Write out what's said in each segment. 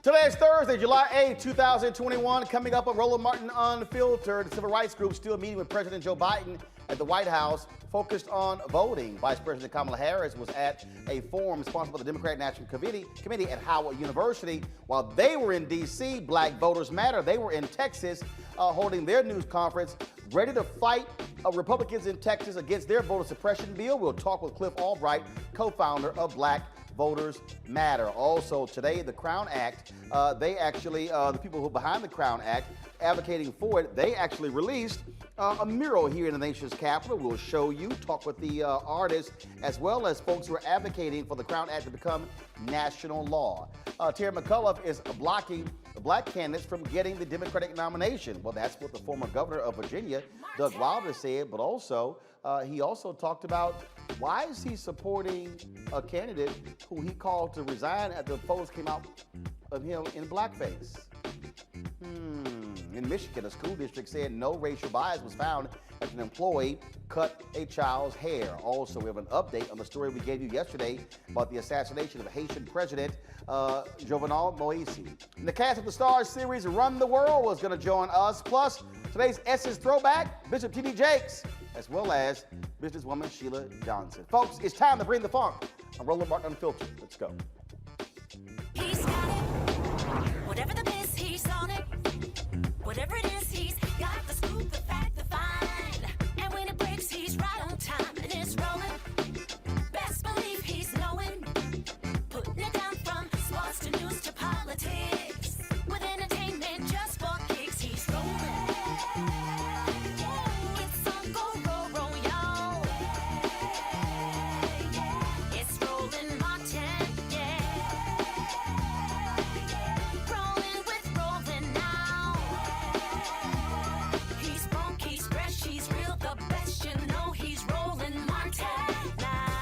Today is Thursday, July 8, 2021. Coming up on Roland Martin Unfiltered, the civil rights group still meeting with President Joe Biden at the White House, focused on voting. Vice President Kamala Harris was at a forum sponsored by the Democratic National Committee at Howard University. While they were in D.C., Black Voters Matter, they were in Texas holding their news conference, ready to fight Republicans in Texas against their voter suppression bill. We'll talk with Cliff Albright, co-founder of Black Voters Matter. Also today, the Crown Act, the people who are behind the Crown Act, advocating for it, they actually released a mural here in the nation's capital. We'll show you, talk with the artists, as well as folks who are advocating for the Crown Act to become national law. Terry McAuliffe is blocking the black candidates from getting the Democratic nomination. Well, that's what the former governor of Virginia, Doug Wilder, said, but also he also talked about why is he supporting a candidate who he called to resign after the photos came out of him in blackface. In Michigan, a school district said no racial bias was found after an employee cut a child's hair. Also, we have an update on the story we gave you yesterday about the assassination of Haitian President Jovenel Moise. And the cast of the Stars series Run the World was going to join us. Plus, today's Essence throwback, Bishop T.D. as well as businesswoman Sheila Johnson. Folks, it's time to bring the funk. I'm Roland Martin Unfiltered. Let's go. He's got it. Whatever the biz, he's on it. Whatever it is, he's got the scoop, the fact, the find. And when it breaks, he's right on time and it's rolling. Best believe he's knowing. Putting it down from sports to news to politics. With entertainment just for kicks, he's rolling. It's on go, roll, roll, y'all. It's Roland Martin, yeah. Rolling with Roland now. He's funk, he's fresh, he's real, the best, you know he's Roland Martin now.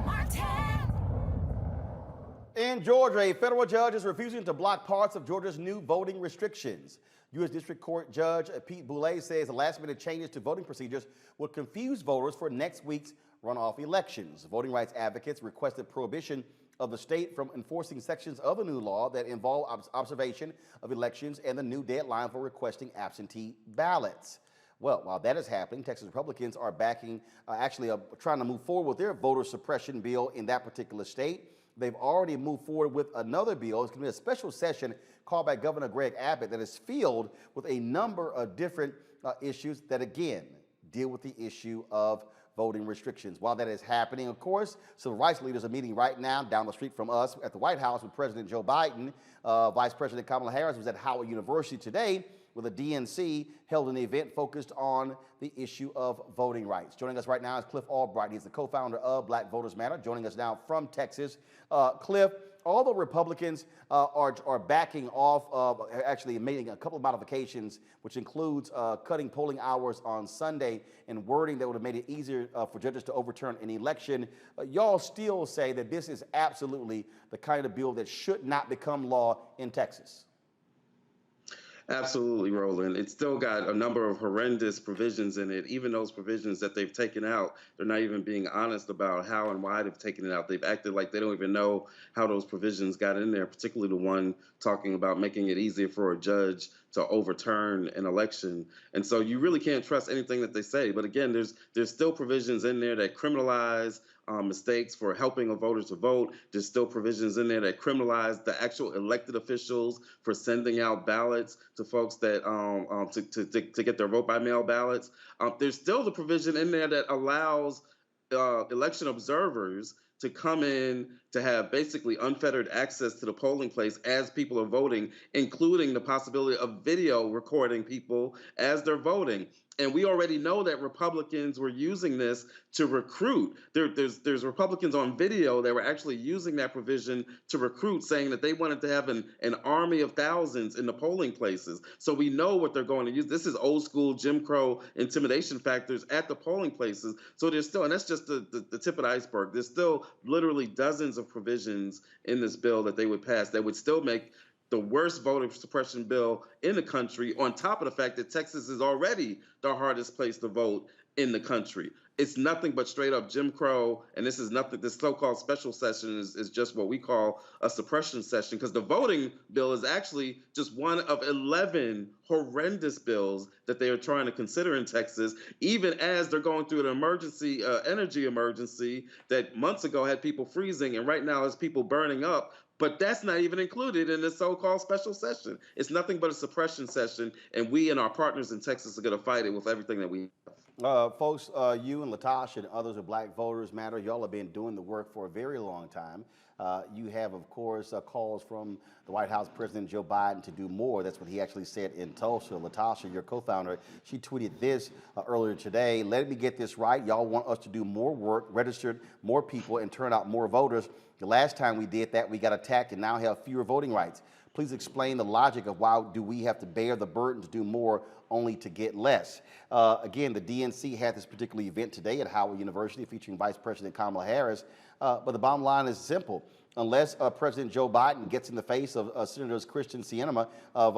Martin. In Georgia, a federal judge is refusing to block parts of Georgia's new voting restrictions. U.S. District Court Judge Pete Boulay says the last-minute changes to voting procedures will confuse voters for next week's runoff elections. Voting rights advocates requested prohibition of the state from enforcing sections of the new law that involve observation of elections and the new deadline for requesting absentee ballots. Well, while that is happening, Texas Republicans are backing, trying to move forward with their voter suppression bill in that particular state. They've already moved forward with another bill. It's going to be a special session called by Governor Greg Abbott that is filled with a number of different issues that, again, deal with the issue of voting restrictions. While that is happening, of course, civil rights leaders are meeting right now down the street from us at the White House with President Joe Biden. Vice President Kamala Harris was at Howard University today with a DNC held an event focused on the issue of voting rights. Joining us right now is Cliff Albright. He's the co-founder of Black Voters Matter. Joining us now from Texas. Cliff, all the Republicans are backing off of actually making a couple of modifications, which includes cutting polling hours on Sunday and wording that would have made it easier for judges to overturn an election. Y'all still say that this is absolutely the kind of bill that should not become law in Texas. Absolutely, Roland. It's still got a number of horrendous provisions in it. Even those provisions that they've taken out, they're not even being honest about how and why they've taken it out. They've acted like they don't even know how those provisions got in there, particularly the one talking about making it easier for a judge to overturn an election. And so you really can't trust anything that they say. But again, there's still provisions in there that criminalize mistakes for helping a voter to vote. There's still provisions in there that criminalize the actual elected officials for sending out ballots to folks that to get their vote by mail ballots. There's still the provision in there that allows election observers to come in to have basically unfettered access to the polling place as people are voting, including the possibility of video recording people as they're voting. And we already know that Republicans were using this to recruit. There's Republicans on video that were actually using that provision to recruit, saying that they wanted to have an army of thousands in the polling places. So we know what they're going to use. This is old school Jim Crow intimidation factors at the polling places. So there's still, and that's just the tip of the iceberg, there's still literally dozens of provisions in this bill that they would pass that would still make the worst voter suppression bill in the country, on top of the fact that Texas is already the hardest place to vote in the country. it's nothing but straight up Jim Crow, and this is nothing. This so-called special session is just what we call a suppression session, because the voting bill is actually just one of 11 horrendous bills that they are trying to consider in Texas, even as they're going through an emergency, energy emergency that months ago had people freezing, and right now has people burning up. But that's not even included in the so-called special session. It's nothing but a suppression session, and we and our partners in Texas are going to fight it with everything that we have. Folks, you and Latasha and others with Black Voters Matter, y'all have been doing the work for a very long time. You have, of course, calls from the White House President Joe Biden to do more. That's what he actually said in Tulsa. Latasha, your co-founder, she tweeted this earlier today. Let me get this right. Y'all want us to do more work, registered more people, and turn out more voters. The last time we did that, we got attacked and now have fewer voting rights. Please explain the logic of why do we have to bear the burden to do more only to get less. Again, the DNC had this particular event today at Howard University featuring Vice President Kamala Harris. But the bottom line is simple. Unless President Joe Biden gets in the face of Senators Christian Sinema of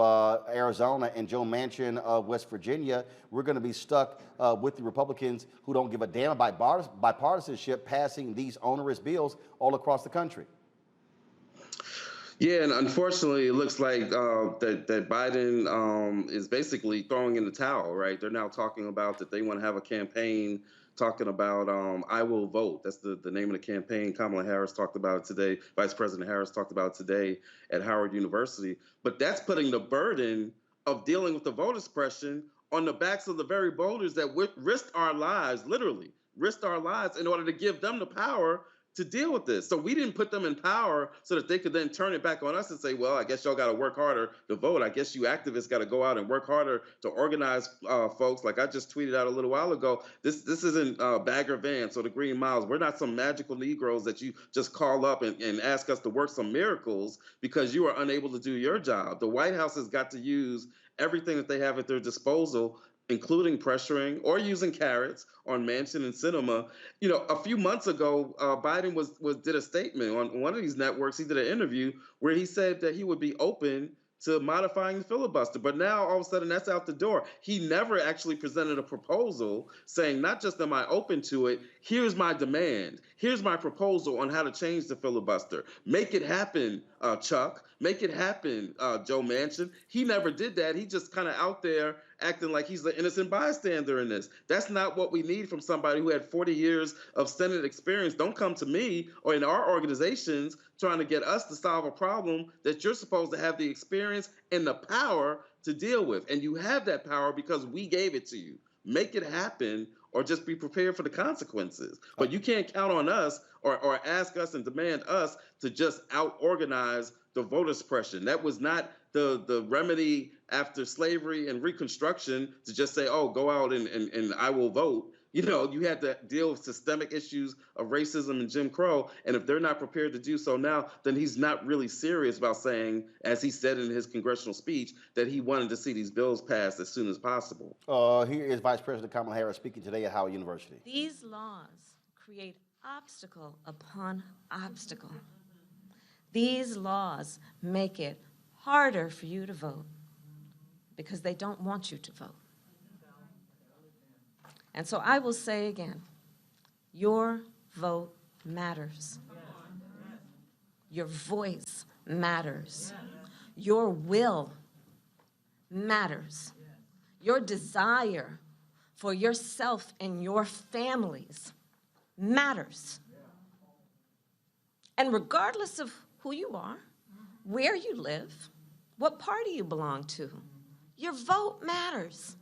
Arizona and Joe Manchin of West Virginia, we're going to be stuck with the Republicans who don't give a damn about bipartisanship passing these onerous bills all across the country. Yeah, and unfortunately, it looks like that Biden is basically throwing in the towel, right? They're now talking about that they want to have a campaign talking about I will vote. That's the name of the campaign. Kamala Harris talked about it today. Vice President Harris talked about it today at Howard University. But that's putting the burden of dealing with the voter suppression on the backs of the very voters that risked our lives, literally risked our lives in order to give them the power to deal with this. So we didn't put them in power so that they could then turn it back on us and say, well, I guess y'all got to work harder to vote. I guess you activists got to go out and work harder to organize folks. Like I just tweeted out a little while ago, this isn't Bagger Vance or the Green Miles. We're not some magical Negroes that you just call up and ask us to work some miracles because you are unable to do your job. The White House has got to use everything that they have at their disposal, including pressuring or using carrots on Manchin and Sinema. You know, a few months ago, Biden did a statement on one of these networks. He did an interview where he said that he would be open to modifying the filibuster. But now all of a sudden that's out the door. He never actually presented a proposal saying, not just am I open to it, here's my demand. Here's my proposal on how to change the filibuster. Make it happen, Chuck. Make it happen, Joe Manchin. He never did that. He just kind of out there acting like he's the innocent bystander in this. That's not what we need from somebody who had 40 years of Senate experience. Don't come to me or in our organizations trying to get us to solve a problem that you're supposed to have the experience and the power to deal with. And you have that power because we gave it to you. Make it happen or just be prepared for the consequences. But you can't count on us or ask us and demand us to just out-organize the voter suppression. That was not the remedy after slavery and Reconstruction to just say, oh, go out and I will vote. You know, you had to deal with systemic issues of racism and Jim Crow. And if they're not prepared to do so now, then he's not really serious about saying, as he said in his congressional speech, that he wanted to see these bills passed as soon as possible. Here is Vice President Kamala Harris speaking today at Howard University. These laws create obstacle upon obstacle. These laws make it harder for you to vote because they don't want you to vote. And so I will say again, your vote matters. Your voice matters. Your will matters. Your desire for yourself and your families matters. And regardless of who you are, where you live, what party you belong to, your vote matters.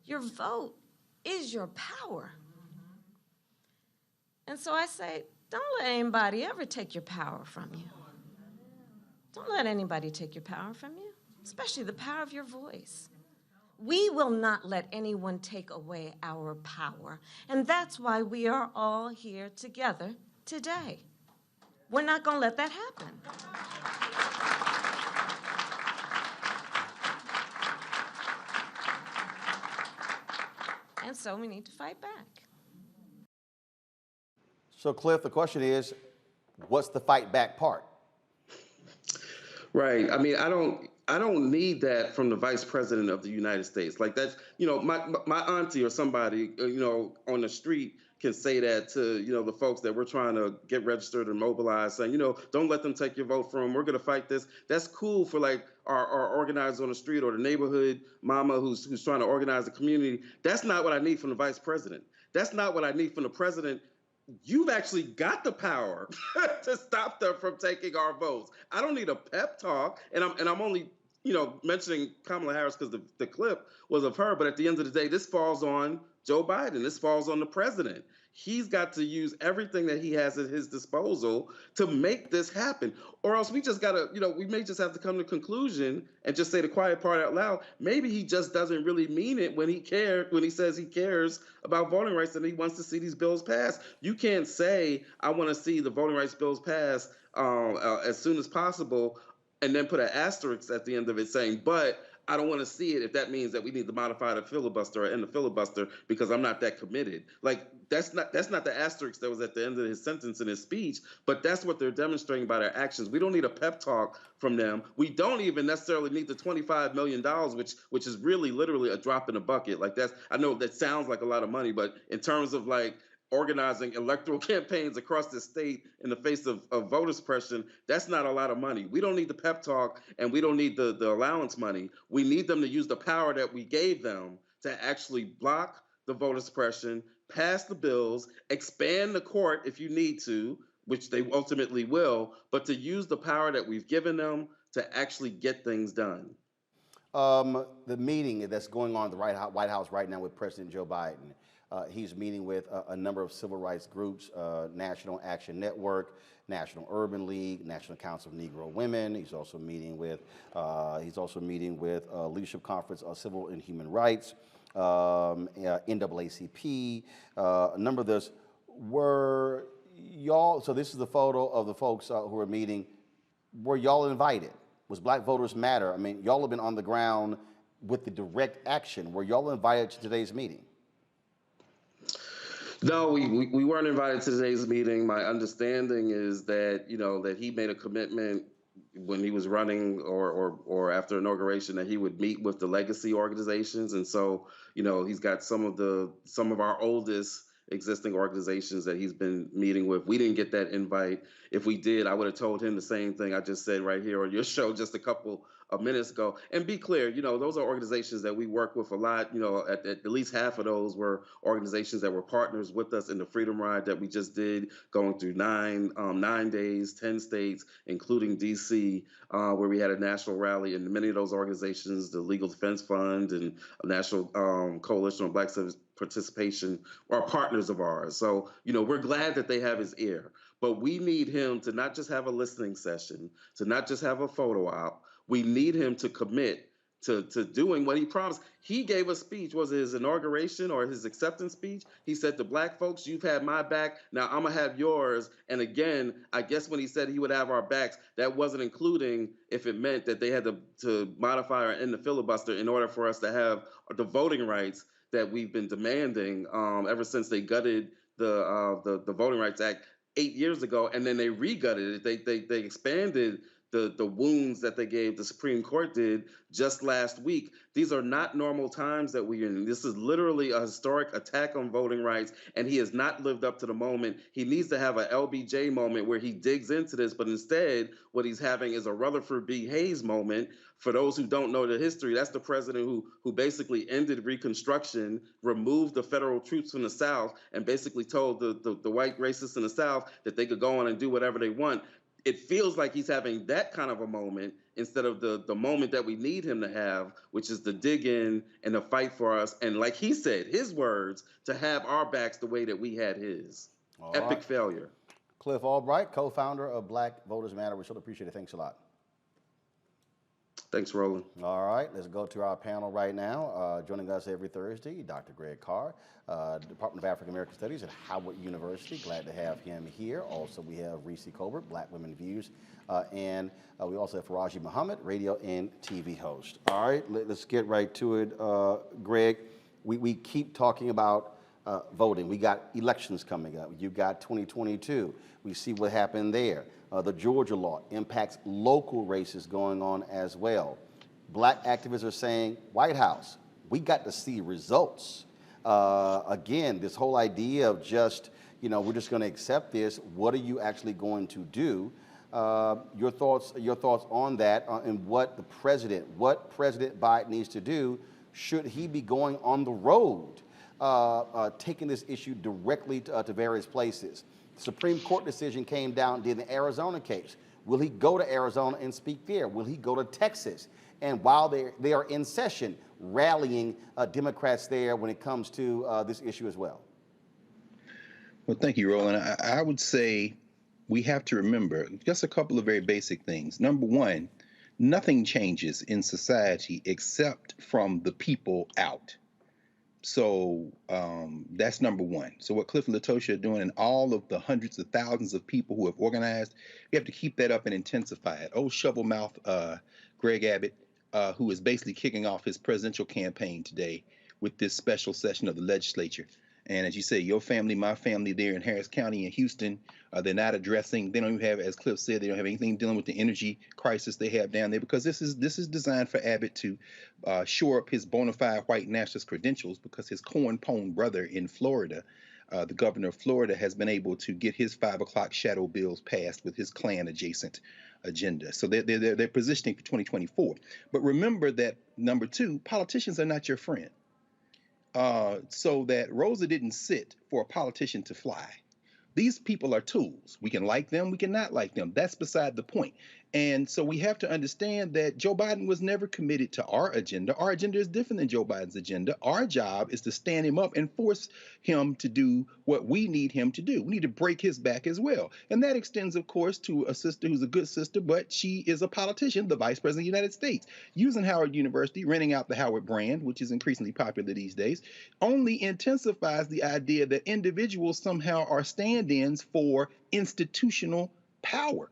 Your vote is your power. And so I say, don't let anybody ever take your power from you. Don't let anybody take your power from you, especially the power of your voice. We will not let anyone take away our power. And that's why we are all here together today. We're not going to let that happen. And so we need to fight back. So, Cliff, the question is, what's the fight back part? Right. I mean, I don't need that from the vice president of the United States. Like that's, my auntie or somebody, on the street can say that to, the folks that we're trying to get registered and mobilized, saying, don't let them take your vote from them. We're going to fight this. That's cool for like our organizers on the street or the neighborhood mama who's trying to organize the community. That's not what I need from the vice president. That's not what I need from the president. You've actually got the power to stop them from taking our votes. I don't need a pep talk, and I'm only mentioning Kamala Harris because the clip was of her. But at the end of the day, this falls on Joe Biden. This falls on the president. He's got to use everything that he has at his disposal to make this happen. Or else we just gotta, we may just have to come to a conclusion and just say the quiet part out loud. Maybe he just doesn't really mean it when he says he cares about voting rights and he wants to see these bills passed. You can't say, I want to see the voting rights bills passed as soon as possible, and then put an asterisk at the end of it saying, but I don't want to see it if that means that we need to modify the filibuster or end the filibuster because I'm not that committed. Like that's not the asterisk that was at the end of his sentence in his speech, but that's what they're demonstrating by their actions. We don't need a pep talk from them. We don't even necessarily need the $25 million, which is really literally a drop in the bucket. Like I know that sounds like a lot of money, but in terms of like organizing electoral campaigns across the state in the face of voter suppression, that's not a lot of money. We don't need the pep talk and we don't need the allowance money. We need them to use the power that we gave them to actually block the voter suppression, pass the bills, expand the court if you need to, which they ultimately will, but to use the power that we've given them to actually get things done. The meeting that's going on at the White House right now with President Joe Biden. He's meeting with a number of civil rights groups, National Action Network, National Urban League, National Council of Negro Women. He's also meeting with Leadership Conference on Civil and Human Rights, NAACP. A number of this were y'all. So this is the photo of the folks who are meeting. Were y'all invited? Was Black Voters Matter? I mean, y'all have been on the ground with the direct action. Were y'all invited to today's meeting? No, we weren't invited to today's meeting. My understanding is that, that he made a commitment when he was running or after inauguration that he would meet with the legacy organizations. And so, he's got some of our oldest existing organizations that he's been meeting with. We didn't get that invite. If we did, I would have told him the same thing I just said right here on your show just a couple of minutes ago. And be clear, those are organizations that we work with a lot. At least half of those were organizations that were partners with us in the Freedom Ride that we just did, going through 9 days, 10 states, including DC, where we had a national rally. And many of those organizations, the Legal Defense Fund and National Coalition on Black Civic Participation, are partners of ours. So, we're glad that they have his ear. But we need him to not just have a listening session, to not just have a photo op. We need him to commit to doing what he promised. He gave a speech, was it his inauguration or his acceptance speech? He said to Black folks, you've had my back, now I'm gonna have yours. And again, I guess when he said he would have our backs, that wasn't including if it meant that they had to modify or end the filibuster in order for us to have the voting rights that we've been demanding ever since they gutted the Voting Rights Act 8 years ago, and then they re-gutted it. They expanded the wounds that they gave, the Supreme Court did just last week. These are not normal times that we're in. This is literally a historic attack on voting rights, and he has not lived up to the moment. He needs to have a LBJ moment where he digs into this, but instead what he's having is a Rutherford B. Hayes moment. For those who don't know the history, that's the president who basically ended Reconstruction, removed the federal troops from the South, and basically told the white racists in the South that they could go on and do whatever they want. It feels like he's having that kind of a moment instead of the moment that we need him to have, which is the dig in and the fight for us. And like he said, his words, to have our backs the way that we had his. All Epic right. Failure. Cliff Albright, co-founder of Black Voters Matter. We sure appreciate it. Thanks a lot. Thanks, Roland. All right, let's go to our panel right now. Joining us every Thursday, Dr. Greg Carr, Department of African American Studies at Howard University. Glad to have him here. Also, we have Reese Colbert, Black Women Views, and we also have Faraji Muhammad, radio and TV host. All right, let's get right to it. Greg, we keep talking about voting. We got elections coming up. You got 2022. We see what happened there. The Georgia law impacts local races going on as well. Black activists are saying, White House, we got to see results. Again, this whole idea of just, we're just going to accept this. What are you actually going to do? Your thoughts on that, and what President Biden needs to do. Should he be going on the road, taking this issue directly to various places? The Supreme Court decision came down, did the Arizona case. Will he go to Arizona and speak there? Will he go to Texas? And while they are in session, rallying Democrats there when it comes to this issue as well? Well, thank you, Roland. I would say we have to remember just a couple of very basic things. Number one, nothing changes in society except from the people out. So that's number one. So what Cliff and Latosha are doing, and all of the hundreds of thousands of people who have organized, we have to keep that up and intensify it. Old shovel mouth Greg Abbott, who is basically kicking off his presidential campaign today with this special session of the legislature. And as you say, your family, my family there in Harris County and Houston, they're not addressing, they don't even have, as Cliff said, they don't have anything dealing with the energy crisis they have down there, because this is designed for Abbott to shore up his bona fide white nationalist credentials, because his corn-pone brother in Florida, the governor of Florida, has been able to get his 5 o'clock shadow bills passed with his Klan adjacent agenda. So they're positioning for 2024. But remember that, number two, politicians are not your friend. So that Rosa didn't sit for a politician to fly. These people are tools. We can like them, we can not like them. That's beside the point. And so we have to understand that Joe Biden was never committed to our agenda. Our agenda is different than Joe Biden's agenda. Our job is to stand him up and force him to do what we need him to do. We need to break his back as well. And that extends, of course, to a sister who's a good sister, but she is a politician, the Vice President of the United States. Using Howard University, renting out the Howard brand, which is increasingly popular these days, only intensifies the idea that individuals somehow are stand-ins for institutional power.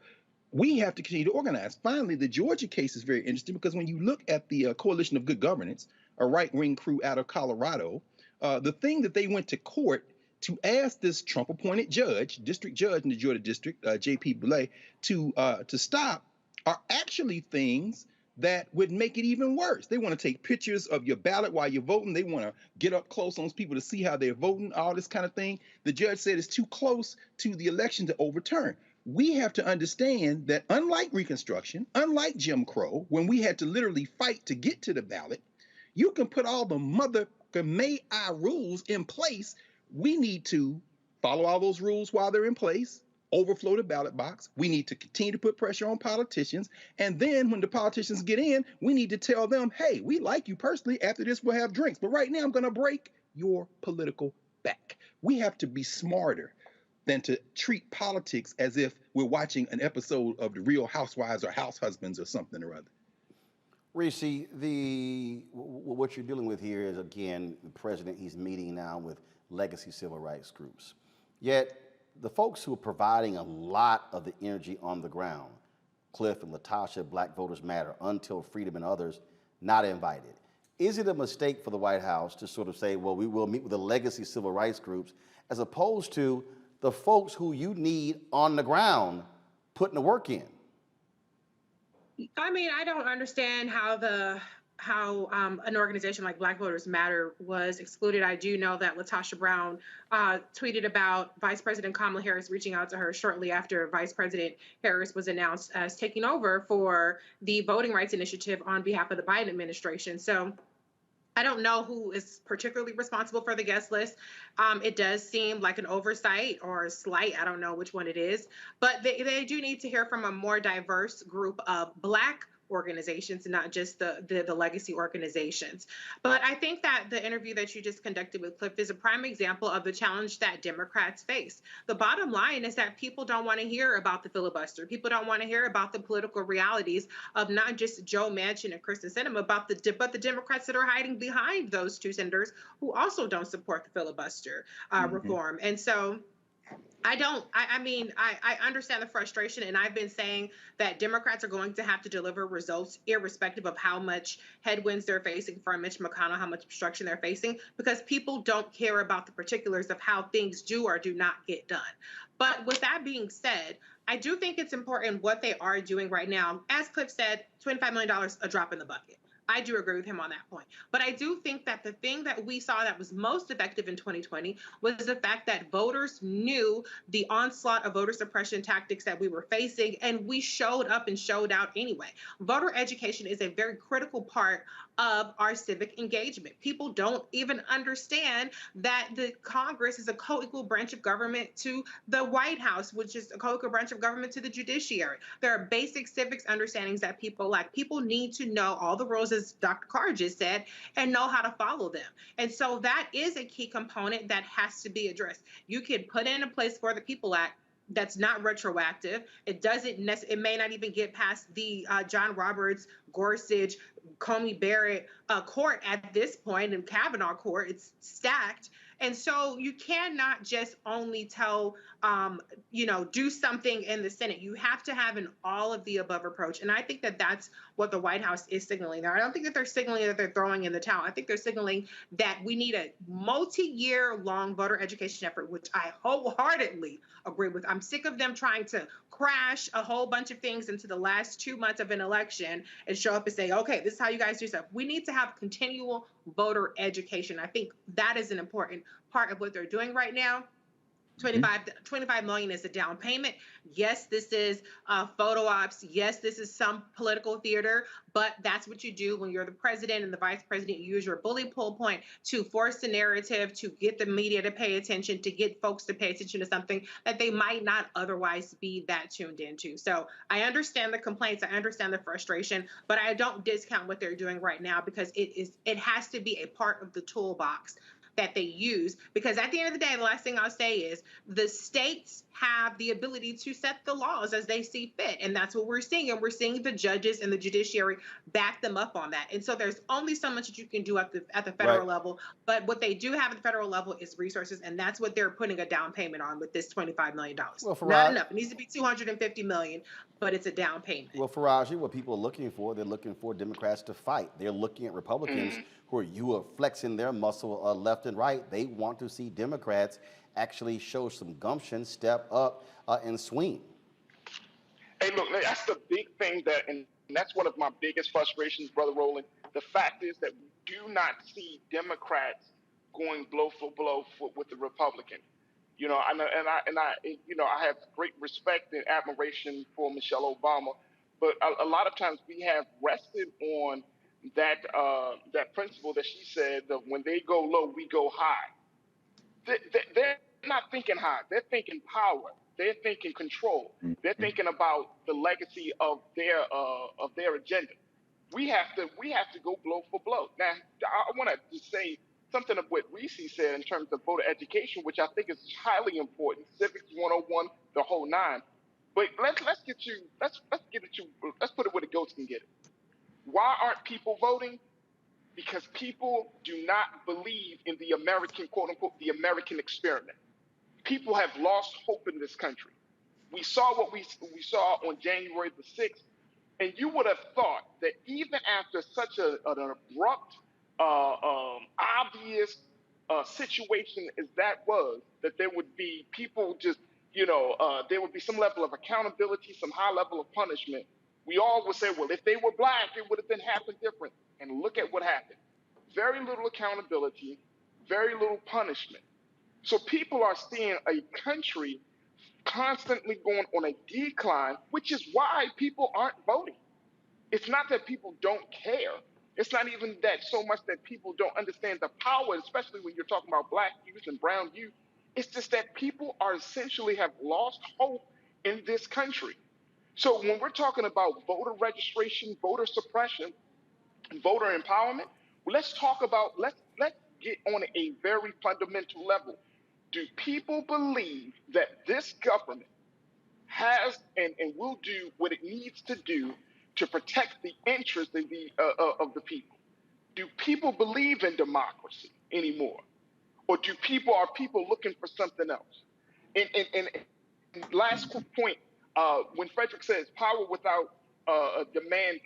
We have to continue to organize. Finally, the Georgia case is very interesting, because when you look at the Coalition of Good Governance, a right-wing crew out of Colorado, the thing that they went to court to ask this Trump-appointed judge, district judge in the Georgia district, J.P. Boulay, to stop, are actually things that would make it even worse. They want to take pictures of your ballot while you're voting. They want to get up close on those people to see how they're voting, all this kind of thing. The judge said it's too close to the election to overturn. We have to understand that, unlike Reconstruction, unlike Jim Crow, when we had to literally fight to get to the ballot, you can put all the mother may I rules in place. We need to follow all those rules while they're in place, overflow the ballot box. We need to continue to put pressure on politicians. And then when the politicians get in, we need to tell them, hey, we like you personally. After this, we'll have drinks. But right now, I'm going to break your political back. We have to be smarter than to treat politics as if we're watching an episode of The Real Housewives or House Husbands or something or other. Reese, what you're dealing with here is, again, the president, he's meeting now with legacy civil rights groups. Yet, the folks who are providing a lot of the energy on the ground, Cliff and Latasha, Black Voters Matter, Until Freedom, and others, not invited. Is it a mistake for the White House to sort of say, well, we will meet with the legacy civil rights groups, as opposed to the folks who you need on the ground putting the work in? I mean, I don't understand how an organization like Black Voters Matter was excluded. I do know that Latasha Brown tweeted about Vice President Kamala Harris reaching out to her shortly after Vice President Harris was announced as taking over for the Voting Rights Initiative on behalf of the Biden administration. So I don't know who is particularly responsible for the guest list. It does seem like an oversight or a slight. I don't know which one it is, but they do need to hear from a more diverse group of Black organizations, not just the legacy organizations. But I think that the interview that you just conducted with Cliff is a prime example of the challenge that Democrats face. The bottom line is that people don't want to hear about the filibuster. People don't want to hear about the political realities of not just Joe Manchin and Kristen Sinema, but the Democrats that are hiding behind those two senators who also don't support the filibuster reform. And so I understand the frustration, and I've been saying that Democrats are going to have to deliver results irrespective of how much headwinds they're facing from Mitch McConnell, how much obstruction they're facing, because people don't care about the particulars of how things do or do not get done. But with that being said, I do think it's important what they are doing right now. As Cliff said, $25 million, a drop in the bucket. I do agree with him on that point. But I do think that the thing that we saw that was most effective in 2020 was the fact that voters knew the onslaught of voter suppression tactics that we were facing, and we showed up and showed out anyway. Voter education is a very critical part of our civic engagement. People don't even understand that the Congress is a co-equal branch of government to the White House, which is a co-equal branch of government to the judiciary. There are basic civics understandings that people lack. People need to know all the rules, as Dr. Carr just said, and know how to follow them. And so that is a key component that has to be addressed. You can put in a place for the People Act that's not retroactive. It doesn't. It may not even get past the John Roberts, Gorsuch, Comey Barrett court at this point, in Kavanaugh court. It's stacked. And so you cannot just only tell, do something in the Senate. You have to have an all of the above approach. And I think that that's what the White House is signaling there. I don't think that they're signaling that they're throwing in the towel. I think they're signaling that we need a multi-year long voter education effort, which I wholeheartedly agree with. I'm sick of them trying to crash a whole bunch of things into the last 2 months of an election and show up and say, okay, this is how you guys do stuff. We need to have continual voter education. I think that is an important part of what they're doing right now. 25 million is a down payment. Yes, this is photo ops. Yes, this is some political theater, but that's what you do when you're the president and the vice president. You use your bully pull point to force the narrative, to get the media to pay attention, to get folks to pay attention to something that they might not otherwise be that tuned into. So I understand the complaints. I understand the frustration, but I don't discount what they're doing right now, because it has to be a part of the toolbox that they use, because at the end of the day, the last thing I'll say is the states have the ability to set the laws as they see fit. And that's what we're seeing. And we're seeing the judges and the judiciary back them up on that. And so there's only so much that you can do at the federal level. But what they do have at the federal level is resources. And that's what they're putting a down payment on with this $25 million. Well, not enough. It needs to be $250 million, but it's a down payment. Well, Faraji, what people are looking for, they're looking for Democrats to fight. They're looking at Republicans who are flexing their muscle left and right. They want to see Democrats actually show some gumption, step up, and swing. Hey, look, that's the big thing and that's one of my biggest frustrations, Brother Roland. The fact is that we do not see Democrats going blow for blow with the Republican. You know, I have great respect and admiration for Michelle Obama, but a lot of times we have rested on that principle that she said that when they go low, we go high. They're not thinking high. They're thinking power. They're thinking control. They're thinking about the legacy of their agenda. We have to go blow for blow. Now, I want to just say something of what Reese said in terms of voter education, which I think is highly important. Civics 101, the whole nine. But let's put it where the goats can get it. Why aren't people voting? Because people do not believe in the American, quote unquote, the American experiment. People have lost hope in this country. We saw what we saw on January the 6th, and you would have thought that even after such an abrupt, obvious situation as that was, that there would be people just, there would be some level of accountability, some high level of punishment. We all would say, well, if they were black, it would have been happened different. And look at what happened. Very little accountability, very little punishment. So people are seeing a country constantly going on a decline, which is why people aren't voting. It's not that people don't care. It's not even that so much that people don't understand the power, especially when you're talking about black youth and brown youth. It's just that people are essentially have lost hope in this country. So when we're talking about voter registration, voter suppression, and voter empowerment, let's get on a very fundamental level. Do people believe that this government has and will do what it needs to do to protect the interests of the people? Do people believe in democracy anymore? Or are people looking for something else? And last quick point, when Frederick says power without a demand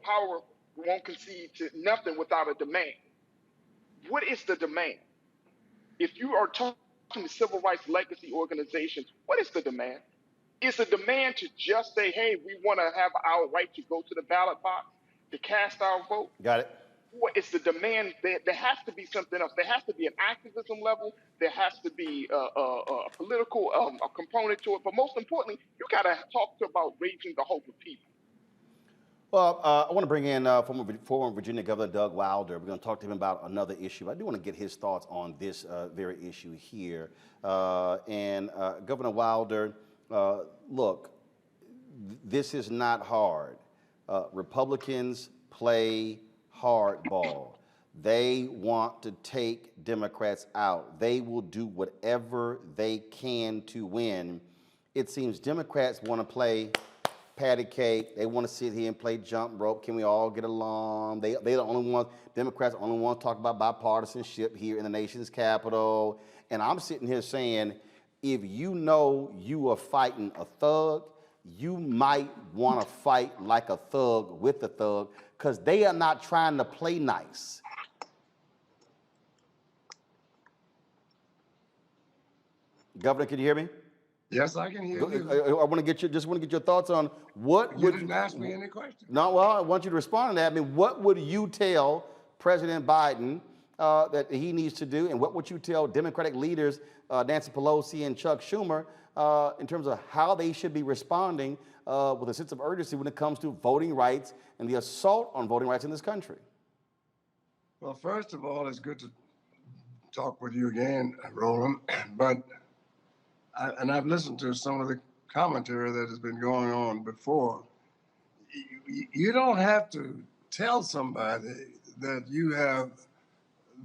power won't concede to nothing without a demand. What is the demand? If you are talking to civil rights legacy organizations, what is the demand? It's a demand to just say, hey, we want to have our right to go to the ballot box, to cast our vote. Got it. Or it's the demand that there has to be something else. There has to be an activism level. There has to be a political a component to it. But most importantly, you got to talk about raising the hope of people. Well, I want to bring in former Virginia Governor Doug Wilder. We're going to talk to him about another issue. I do want to get his thoughts on this very issue here. Governor Wilder, look, this is not hard. Republicans play hardball. They want to take Democrats out. They will do whatever they can to win. It seems Democrats want to play patty cake. They want to sit here and play jump rope. Can we all get along? They the only ones, Democrats only want to talk about bipartisanship here in the nation's capital. And I'm sitting here saying, if you know you are fighting a thug, you might want to fight like a thug with a thug, because they are not trying to play nice. Governor, can you hear me? Yes, I can hear you. I want to get your thoughts on what You didn't ask me any questions. No, well, I want you to respond to that. I mean, what would you tell President Biden that he needs to do, and what would you tell Democratic leaders, Nancy Pelosi and Chuck Schumer, in terms of how they should be responding with a sense of urgency when it comes to voting rights and the assault on voting rights in this country? Well, first of all, it's good to talk with you again, Roland, but I've listened to some of the commentary that has been going on before. You don't have to tell somebody that you have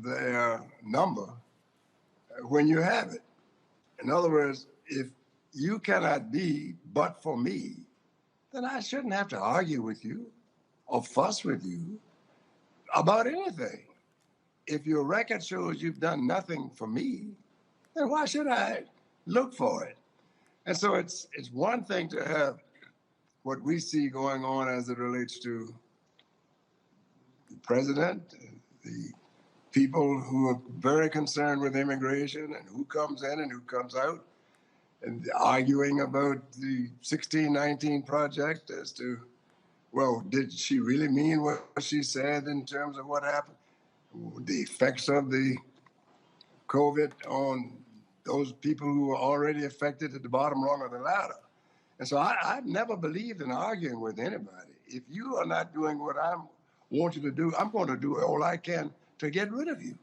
their number when you have it. In other words, if you cannot be but for me, then I shouldn't have to argue with you or fuss with you about anything. If your record shows you've done nothing for me, then why should I look for it? And so it's one thing to have what we see going on as it relates to the president, the people who are very concerned with immigration and who comes in and who comes out, and arguing about the 1619 project as to, well, did she really mean what she said in terms of what happened? The effects of the COVID on those people who were already affected at the bottom rung of the ladder. And so I've never believed in arguing with anybody. If you are not doing what I want you to do, I'm going to do all I can to get rid of you,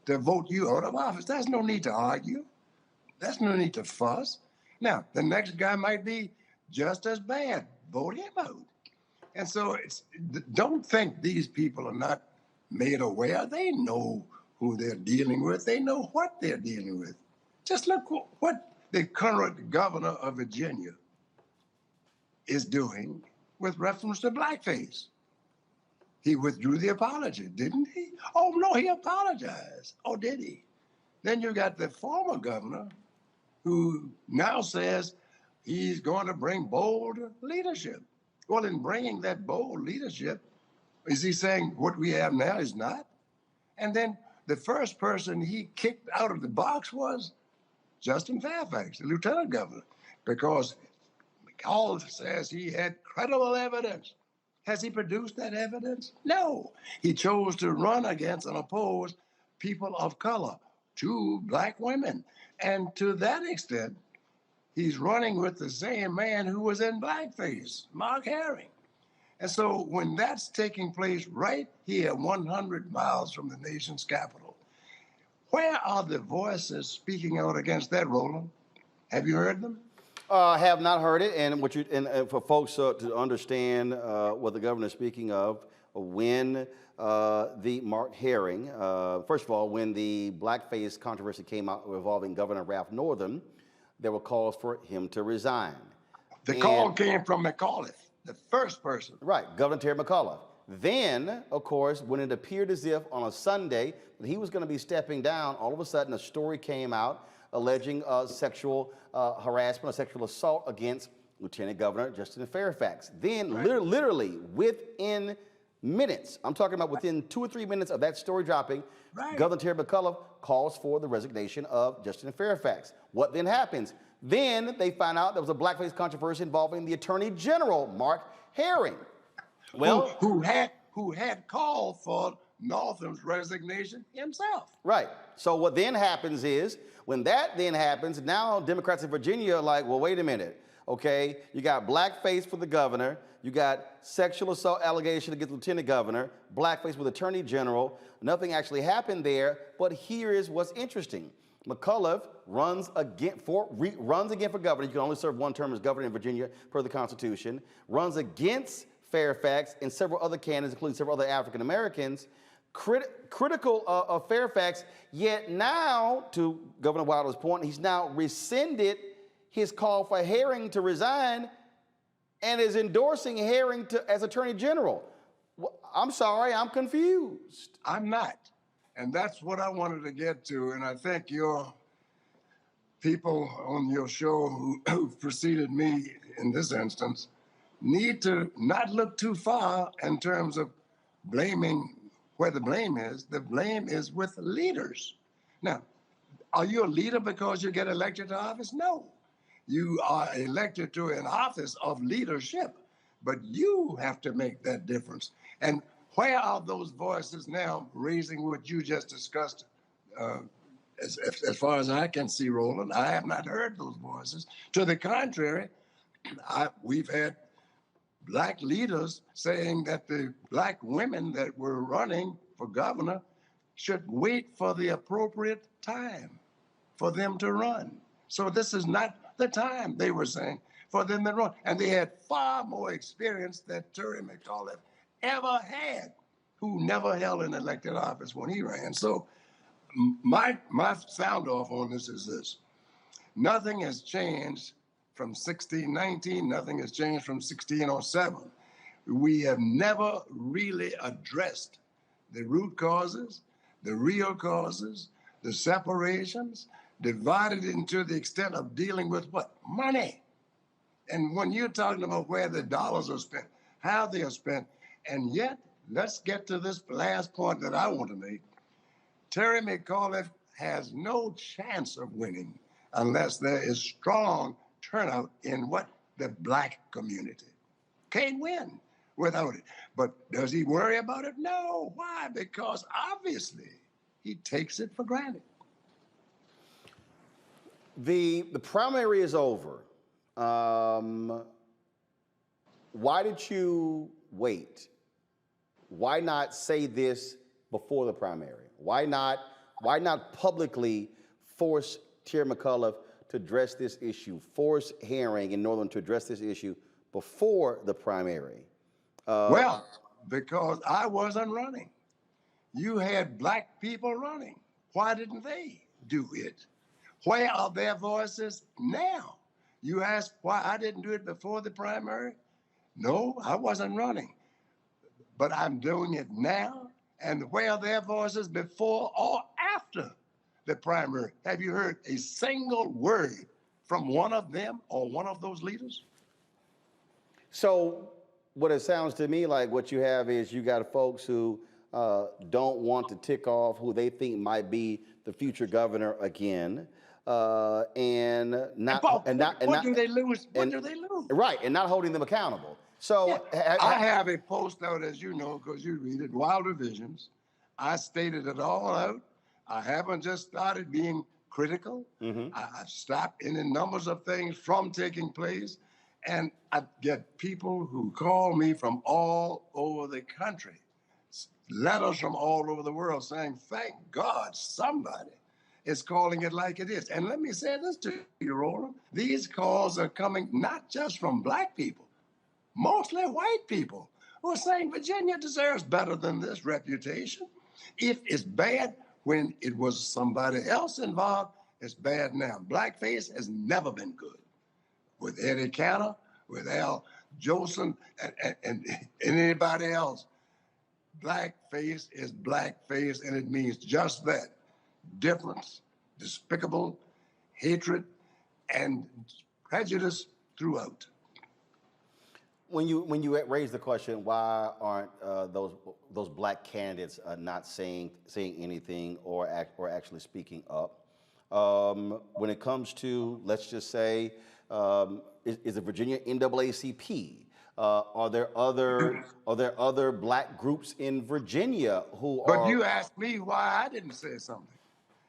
to vote you out of office. There's no need to argue. There's no need to fuss. Now, the next guy might be just as bad. Vote him out. And so don't think these people are not made aware. They know who they're dealing with. They know what they're dealing with. Just look what the current governor of Virginia is doing with reference to blackface. He withdrew the apology, didn't he? Oh, no, he apologized. Oh, did he? Then you got the former governor who now says he's going to bring bold leadership. Well, in bringing that bold leadership, is he saying what we have now is not? And then the first person he kicked out of the box was Justin Fairfax, the lieutenant governor, because McCall says he had credible evidence. Has he produced that evidence? No. He chose to run against and oppose people of color, 2 black women. And to that extent, he's running with the same man who was in blackface, Mark Herring. And so when that's taking place right here, 100 miles from the nation's capital, where are the voices speaking out against that, Roland? Have you heard them? Have not heard it, and for folks to understand what the governor is speaking of, when the Mark Herring, first of all, when the blackface controversy came out involving Governor Ralph Northam, there were calls for him to resign. The call came from McAuliffe, the first person. Right, Governor Terry McAuliffe. Then, of course, when it appeared as if on a Sunday that he was going to be stepping down, all of a sudden a story came out alleging sexual harassment or sexual assault against Lieutenant Governor Justin Fairfax. Then, literally within minutes, I'm talking about within 2 or 3 minutes of that story dropping, Governor Terry McAuliffe calls for the resignation of Justin Fairfax. What then happens? Then they find out there was a blackface controversy involving the Attorney General, Mark Herring. Well, who had called for Northam's resignation himself. right. So what then happens is, when that then happens, now Democrats in Virginia are like, well, wait a minute, okay? You got blackface for the governor, you got sexual assault allegation against the lieutenant governor, blackface with attorney general. Nothing actually happened there, but here is what's interesting. McAuliffe runs again for governor. You can only serve one term as governor in Virginia per the Constitution. Runs against Fairfax and several other candidates, including several other African Americans, critical of Fairfax. Yet now, to Governor Wilder's point, he's now rescinded his call for Herring to resign and is endorsing Herring as Attorney General. I'm sorry, I'm confused. I'm not. And that's what I wanted to get to. And I think your people on your show who preceded me in this instance need to not look too far in terms of blaming where the blame is. The blame is with leaders. Now, are you a leader because you get elected to office? No. You are elected to an office of leadership, but you have to make that difference. And where are those voices now raising what you just discussed? As far as I can see, Roland, I have not heard those voices. To the contrary, we've had black leaders saying that the black women that were running for governor should wait for the appropriate time for them to run. So this is not the time, they were saying, for them to run. And they had far more experience than Terry McAuliffe ever had, who never held an elected office when he ran. So my sound off on this is this. Nothing has changed from 1619, nothing has changed from 1607. We have never really addressed the root causes, the real causes, the separations, divided into the extent of dealing with what? Money. And when you're talking about where the dollars are spent, how they are spent, and yet, let's get to this last point that I want to make. Terry McAuliffe has no chance of winning unless there is strong turnout in what? The black community. Can't win without it. But does he worry about it? No. Why? Because obviously he takes it for granted. The primary is over. Why did you wait? Why not say this before the primary? Why not publicly force Terry McAuliffe to address this issue, force Herring in Northern to address this issue before the primary? Well, because I wasn't running. You had black people running. Why didn't they do it? Where are their voices now? You ask why I didn't do it before the primary? No, I wasn't running. But I'm doing it now. And where are their voices before or after the primary? Have you heard a single word from one of them or one of those leaders? So what it sounds to me like what you have is you got folks who don't want to tick off who they think might be the future governor again. What do they lose? Right, and not holding them accountable. So yeah. I have a post out, as you know, because you read it, Wilder Visions. I stated it all out. I haven't just started being critical. Mm-hmm. I've stopped any numbers of things from taking place. And I get people who call me from all over the country, letters from all over the world saying, thank God somebody is calling it like it is. And let me say this to you, Roland. These calls are coming not just from black people, mostly white people who are saying Virginia deserves better than this reputation. If it's bad when it was somebody else involved, it's bad now. Blackface has never been good. With Eddie Cantor, with Al Jolson, and anybody else, blackface is blackface, and it means just that. Difference, despicable, hatred, and prejudice throughout. When you raise the question, why aren't those black candidates not saying anything or actually speaking up? when it comes to, let's just say, is the Virginia NAACP? Are there other black groups in Virginia who But are? you asked me why I didn't say something.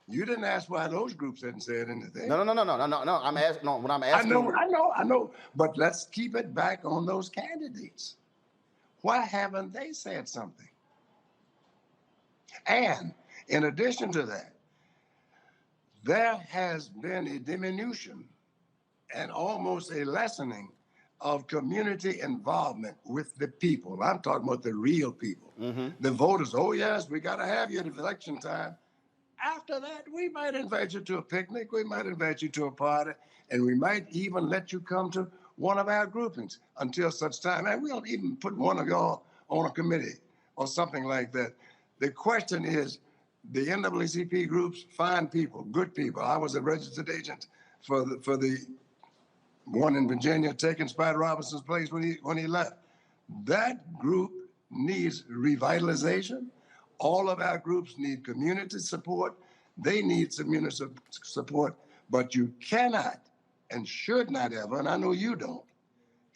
You didn't ask why those groups hadn't said anything. No. I'm asking. No, what I'm I asking. know. But let's keep it back on those candidates. Why haven't they said something? And in addition to that, there has been a diminution and almost a lessening of community involvement with the people. I'm talking about the real people. The voters, oh yes, we got to have you at election time. After that, we might invite you to a picnic, we might invite you to a party, and we might even let you come to one of our groupings until such time. And we'll even put one of y'all on a committee or something like that. The question is, the NAACP groups, fine people, good people. I was a registered agent for the one in Virginia taking Spider Robinson's place when he left. That group needs revitalization. All of our groups need community support. They need community support, but you cannot and should not ever, and I know you don't,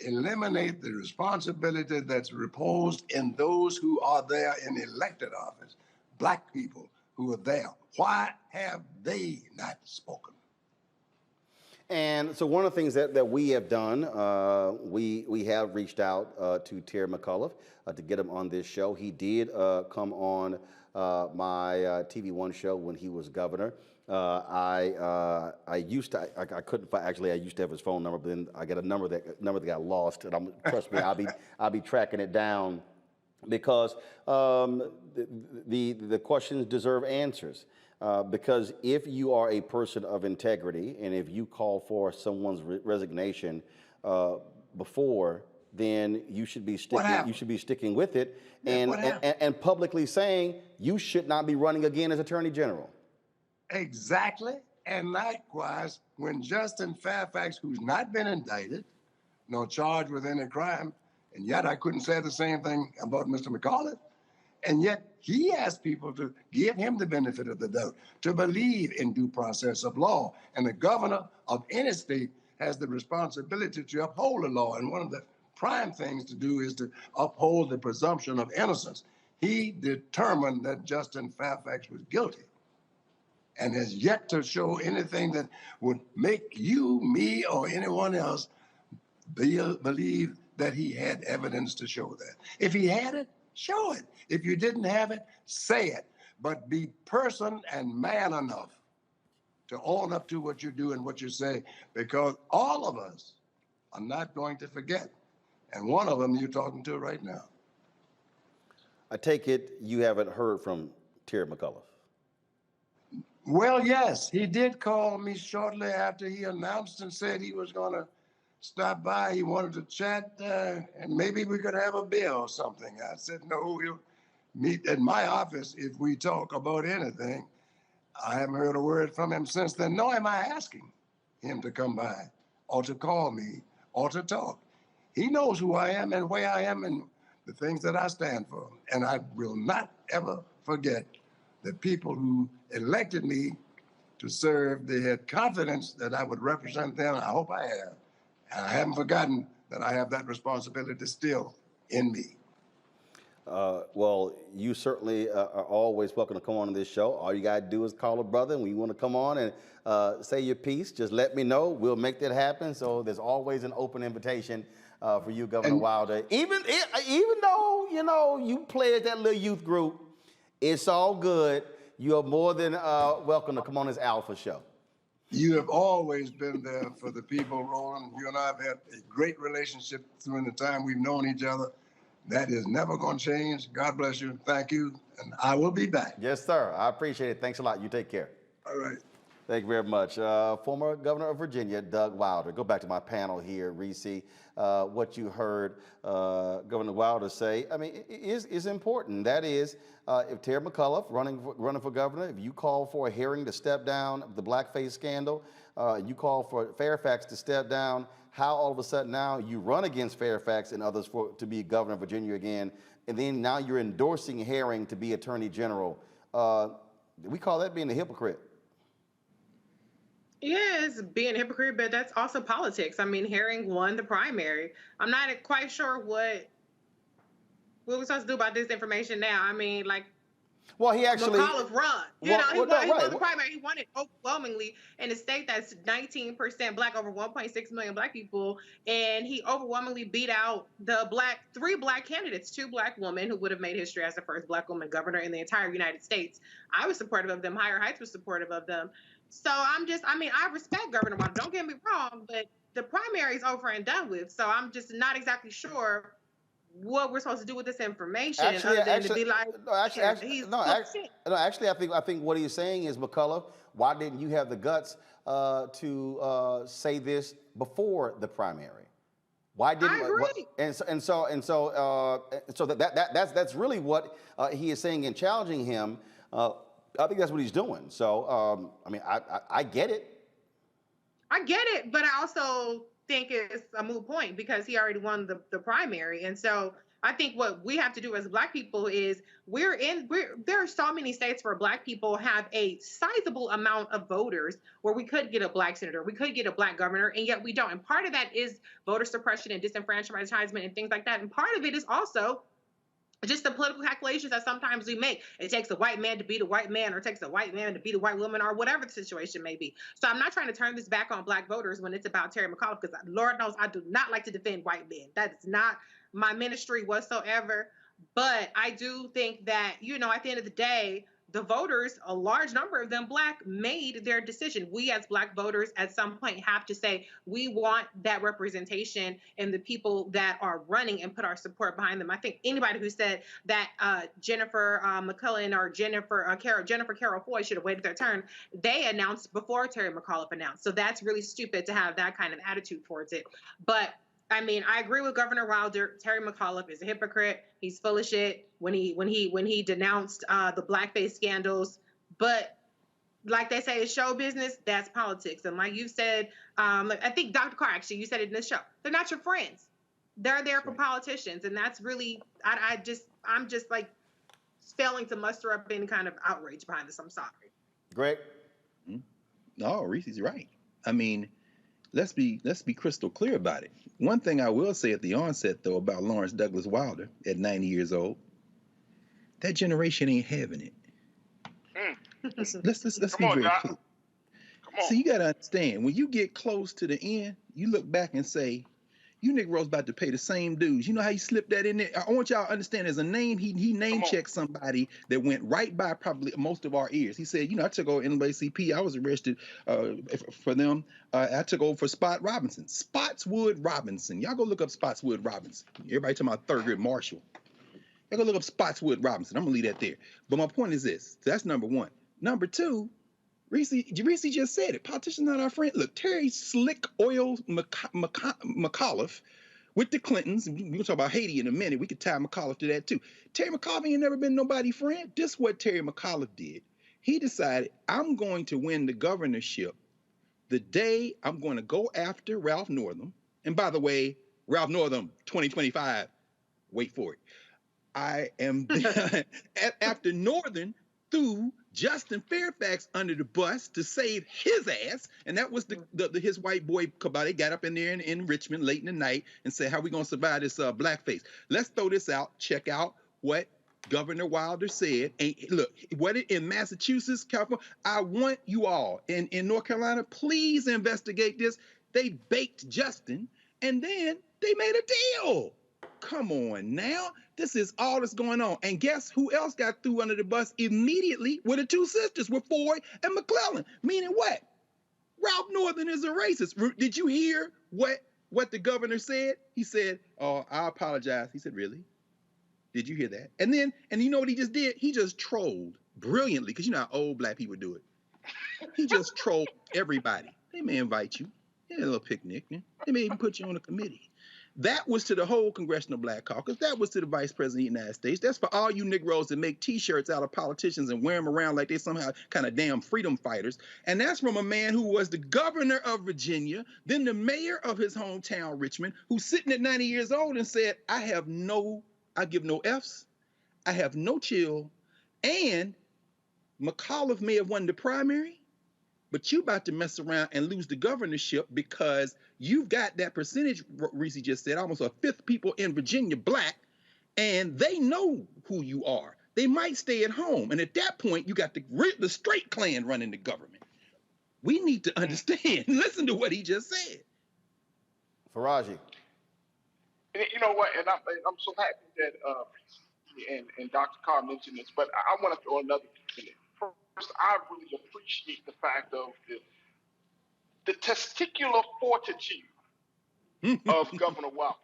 eliminate the responsibility that's reposed in those who are there in elected office, black people who are there. Why have they not spoken? And so one of the things that we have done, we have reached out to Terry McAuliffe to get him on this show. He did come on my TV One show when he was governor. I used to, I couldn't find, actually I used to have his phone number, but then I got a number that got lost, and trust me, I'll be tracking it down, because the questions deserve answers. Because if you are a person of integrity, and if you call for someone's resignation before, then you should be sticking with it, and publicly saying you should not be running again as Attorney General. Exactly. And likewise, when Justin Fairfax, who's not been indicted, nor charged with any crime, and yet I couldn't say the same thing about Mr. McAuliffe, and yet he asked people to give him the benefit of the doubt, to believe in due process of law. And the governor of any state has the responsibility to uphold the law. And one of the prime things to do is to uphold the presumption of innocence. He determined that Justin Fairfax was guilty, and has yet to show anything that would make you, me, or anyone else believe that he had evidence to show that. If he had it, show it. If you didn't have it, say it. But be person and man enough to own up to what you do and what you say, because all of us are not going to forget. And one of them you're talking to right now. I take it you haven't heard from Terry McAuliffe. Well, yes, he did call me shortly after he announced and said he was going to stop by. He wanted to chat, and maybe we could have a beer or something. I said, no, we'll meet at my office if we talk about anything. I haven't heard a word from him since then, nor am I asking him to come by or to call me or to talk. He knows who I am and where I am and the things that I stand for. And I will not ever forget the people who elected me to serve. They had confidence that I would represent them. I hope I have. And I haven't forgotten that I have that responsibility still in me. Well, you certainly are always welcome to come on this show. All you got to do is call a brother, and when you want to come on and say your piece, just let me know. We'll make that happen. So there's always an open invitation for you, Governor Wilder. Even though, you play at that little youth group, it's all good. You are more than welcome to come on this Alpha show. You have always been there for the people, Roland. You and I have had a great relationship during the time we've known each other. That is never going to change. God bless you. Thank you. And I will be back. Yes, sir. I appreciate it. Thanks a lot. You take care. All right. Thank you very much. Former Governor of Virginia, Doug Wilder. Go back to my panel here, Reese. What you heard Governor Wilder say, I mean, is important. That is, if Terry McAuliffe running for governor, if you call for a hearing to step down the blackface scandal, you call for Fairfax to step down, how all of a sudden now you run against Fairfax and others to be governor of Virginia again, and then now you're endorsing Herring to be attorney general. We call that being a hypocrite. Yeah, it's being a hypocrite, but that's also politics. I mean, Herring won the primary. I'm not quite sure what we're supposed to do about this information now. I mean, like Well, he actually, McAuliffe run. well, no, He right. won the primary. He won it overwhelmingly in a state that's 19% black, over 1.6 million black people, and he overwhelmingly beat out the three black candidates, two black women who would have made history as the first black woman governor in the entire United States. I was supportive of them. Higher Heights was supportive of them. So I respect Governor Wilder. Don't get me wrong, but the primary is over and done with. So I'm just not exactly sure what we're supposed to do with this information Actually, other than to actually, be like, no, actually, yeah, actually, he's no, full of act, shit. no, actually, I think what he's saying is, McCullough, why didn't you have the guts to say this before the primary? Why didn't? I agree. So that's really what he is saying and challenging him. I think that's what he's doing. So I mean, I get it. I get it, but I also think it's a moot point because he already won the primary. And so I think what we have to do as black people is there are so many states where black people have a sizable amount of voters where we could get a black senator, we could get a black governor, and yet we don't. And part of that is voter suppression and disenfranchisement and things like that. And part of it is also just the political calculations that sometimes we make. It takes a white man to beat a white man, or it takes a white man to beat a white woman, or whatever the situation may be. So I'm not trying to turn this back on black voters when it's about Terry McAuliffe, because Lord knows I do not like to defend white men. That's not my ministry whatsoever. But I do think that, at the end of the day, the voters, a large number of them black, made their decision. We as black voters at some point have to say, we want that representation in the people that are running and put our support behind them. I think anybody who said that Jennifer McClellan or Jennifer Carroll Foy should have waited their turn, they announced before Terry McAuliffe announced. So that's really stupid to have that kind of attitude towards it. But I mean, I agree with Governor Wilder. Terry McAuliffe is a hypocrite. He's full of shit when he denounced the blackface scandals. But like they say, it's show business. That's politics. And like you said, I think Dr. Carr, actually, you said it in this show. They're not your friends. They're there for politicians, and that's really I'm just like failing to muster up any kind of outrage behind this. I'm sorry. Greg? No, Reese's right. I mean, let's be crystal clear about it. One thing I will say at the onset, though, about Lawrence Douglas Wilder at 90 years old, that generation ain't having it. Let's be very clear. So you got to understand, when you get close to the end, you look back and say, you Negroes about to pay the same dues. You know how you slip that in there? I want y'all to understand there's a name, he name checked somebody that went right by probably most of our ears. He said, I took over NAACP. I was arrested for them. I took over for Spotswood Robinson. Y'all go look up Spotswood Robinson. Everybody talking about Thurgood Marshall. Y'all go look up Spotswood Robinson. I'm going to leave that there. But my point is this. So that's number one. Number two, Reese just said it. Politicians not our friend. Look, Terry Slick Oil McAuliffe with the Clintons. We're going to talk about Haiti in a minute. We could tie McAuliffe to that too. Terry McAuliffe ain't never been nobody's friend. This is what Terry McAuliffe did. He decided, I'm going to win the governorship the day I'm going to go after Ralph Northam. And by the way, Ralph Northam, 2025, wait for it. I am after Northern threw Justin Fairfax under the bus to save his ass, and that was his white boy cabal. They got up in there in Richmond late in the night and said, how we gonna survive this blackface? Let's throw this out. Check out what Governor Wilder said. And look, in Massachusetts, California, I want you all in North Carolina, please investigate this. They baked Justin, and then they made a deal. Come on now. This is all that's going on. And guess who else got threw under the bus immediately with the two sisters, with Foy and McClellan? Meaning what? Ralph Northern is a racist. Did you hear what the governor said? He said, oh, I apologize. He said, really? Did you hear that? And you know what he just did? He just trolled brilliantly, because you know how old black people do it. He just trolled everybody. They may invite you. Yeah, a little picnic. They may even put you on a committee. That was to the whole Congressional Black Caucus. That was to the Vice President of the United States. That's for all you Negroes that make T-shirts out of politicians and wear them around like they somehow kind of damn freedom fighters. And that's from a man who was the governor of Virginia, then the mayor of his hometown, Richmond, who's sitting at 90 years old and said, I give no Fs, I have no chill, and McAuliffe may have won the primary, but you about to mess around and lose the governorship because you've got that percentage, Reese just said, almost a fifth people in Virginia black, and they know who you are. They might stay at home. And at that point, you got the straight clan running the government. We need to understand. Listen to what he just said. Faraji. You know what? And I'm so happy that and Dr. Carr mentioned this, but I want to throw another piece in it. First, I really appreciate the fact of the testicular fortitude of Governor Walker.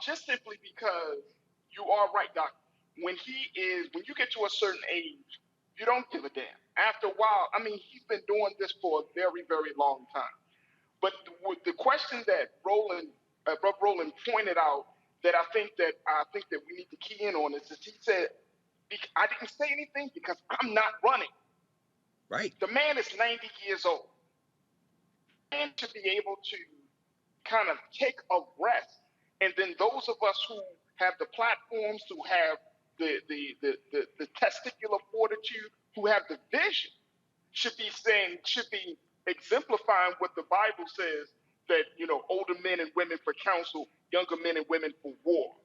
Just simply because you are right, Doc. When you get to a certain age, you don't give a damn. After a while, I mean, he's been doing this for a very, very long time. But the question that Roland pointed out that I think that we need to key in on is that he said, I didn't say anything because I'm not running. Right. The man is 90 years old. And to be able to kind of take a rest, and then those of us who have the platforms, who have the testicular fortitude, who have the vision, should be exemplifying what the Bible says, that, you know, older men and women for counsel, younger men and women for war.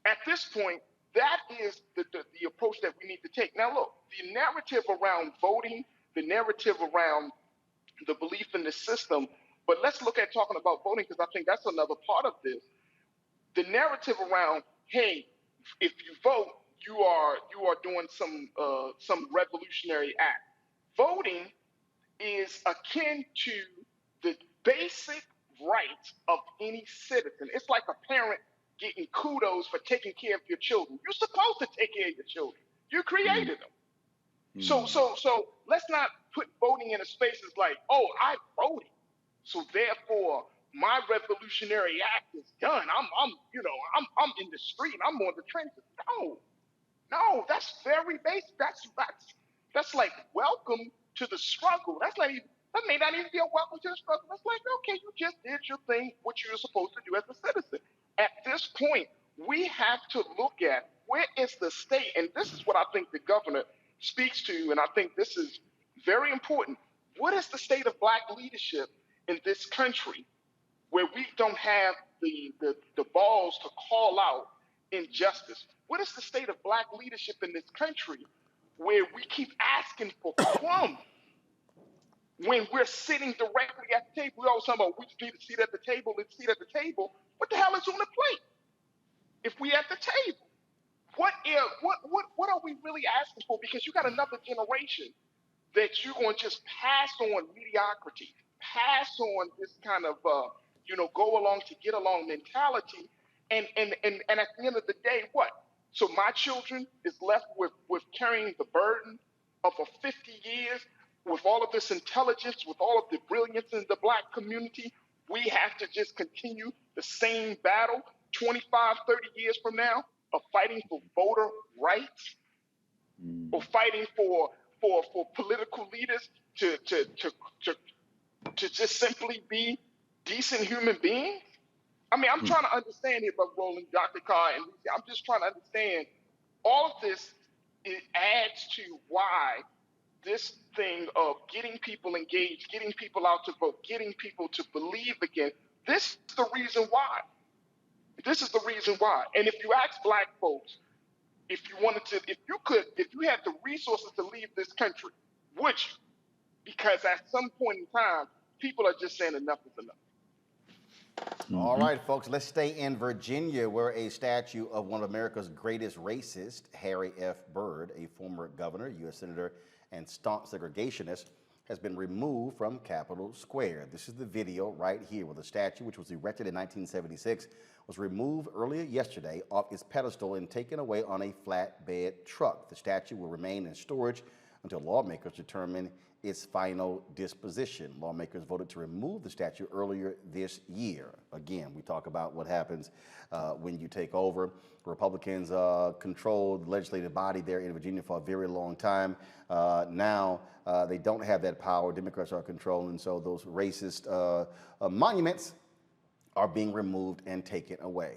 At this point, that is the approach that we need to take. Now, look, the narrative around voting, the narrative around the belief in the system, but let's look at talking about voting, because I think that's another part of this. The narrative around, hey, if you vote, you are doing some revolutionary act. Voting is akin to the basic rights of any citizen. It's like a parent getting kudos for taking care of your children. You're supposed to take care of your children. You created them. So let's not put voting in a space as like, oh, I voted, so therefore my revolutionary act is done. I'm in the street. I'm on the trenches. No, that's very basic. That's like welcome to the struggle. That may not even be a welcome to the struggle. That's like, okay, you just did your thing, what you're supposed to do as a citizen. At this point, we have to look at where is the state, and this is what I think the governor speaks to, and I think this is very important. What is the state of black leadership in this country where we don't have the balls to call out injustice? What is the state of black leadership in this country where we keep asking for crumbs when we're sitting directly at the table? We always talk about we just need a seat at the table, let's seat at the table. What the hell is on the plate if we at the table? What are we really asking for? Because you got another generation that you're going to just pass on mediocrity, pass on this kind of go along to get along mentality, and at the end of the day, what? So my children is left with carrying the burden of a 50 years with all of this intelligence, with all of the brilliance in the black community. We have to just continue the same battle 25, 30 years from now of fighting for voter rights, or fighting for political leaders to just simply be decent human beings. I mean, I'm trying to understand here, but Roland, Dr. Carr, and Lucy, I'm just trying to understand all of this. It adds to why this thing of getting people engaged, getting people out to vote, getting people to believe again. This is the reason why. This is the reason why. And if you ask black folks, if you had the resources to leave this country, would you? Because at some point in time, people are just saying enough is enough. All right, folks, let's stay in Virginia, where a statue of one of America's greatest racists, Harry F. Byrd, a former governor, U.S. senator, and staunch segregationist, has been removed from Capitol Square. This is the video right here, where the statue, which was erected in 1976, was removed earlier yesterday off its pedestal and taken away on a flatbed truck. The statue will remain in storage until lawmakers determine its final disposition. Lawmakers voted to remove the statue earlier this year. Again, we talk about what happens when you take over. Republicans controlled the legislative body there in Virginia for a very long time. Now they don't have that power. Democrats are controlling, so those racist monuments are being removed and taken away.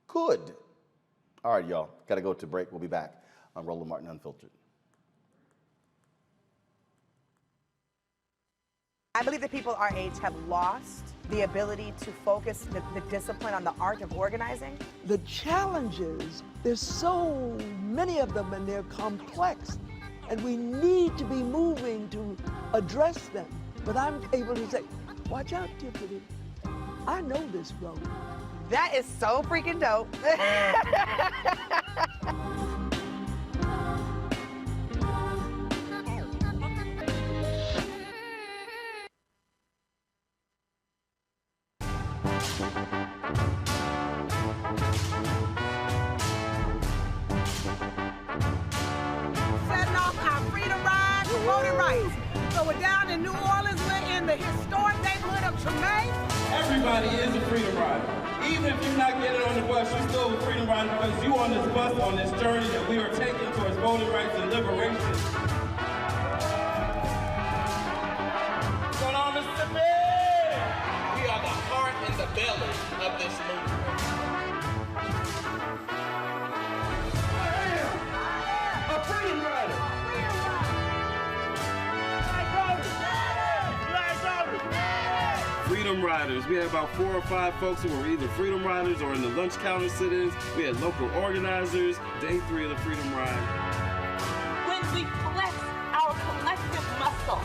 Good. All right, y'all. Got to go to break. We'll be back on Roland Martin Unfiltered. I believe that people our age have lost the ability to focus the discipline on the art of organizing. The challenges, there's so many of them and they're complex, and we need to be moving to address them. But I'm able to say, watch out, Tiffany. I know this road. That is so freaking dope. Setting off our freedom ride for voting rights. So we're down in New Orleans. We're in the historic neighborhood of Tremaine. Everybody is a freedom rider. Even if you're not getting on the bus, you're still a freedom rider because you on this bus on this journey that we are taking towards voting rights and liberation. What's going on, Mississippi? We are the heart and the belly of this movement. A freedom rider. Freedom riders. We had about 4 or 5 folks who were either freedom riders or in the lunch counter sit-ins. We had local organizers. Day 3 of the freedom ride. When we flex our collective muscle,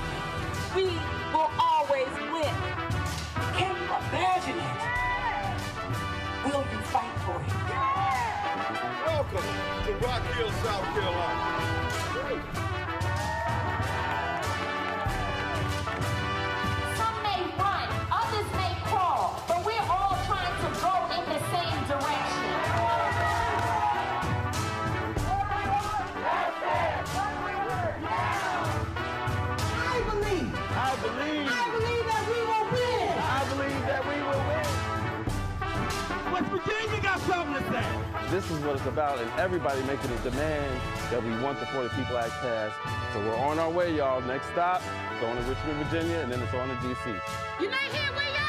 we will always win. Can you imagine it? Will you fight for it? Welcome to Rock Hill, South Carolina. Some may run, others may crawl, but we're all trying to go in the same direction. I believe that we will win. I believe that we will win. West Virginia got something to say. This is what it's about, and everybody making a demand that we want the For the People Act passed. So we're on our way, y'all. Next stop, going to Richmond, Virginia, and then it's on to D.C. You're not here where you're at!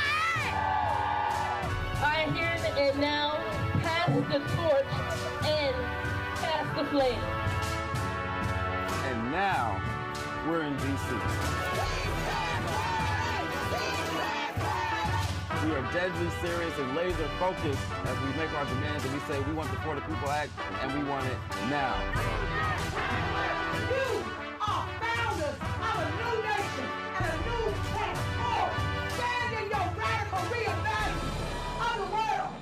I am here and now pass the torch and pass the flame. And now, we're in D.C. We are deadly serious and laser focused as we make our demands and we say we want the For the People Act and we want it now. You are founders of a new nation and a new platform. Stand in your radical reimagining of the world.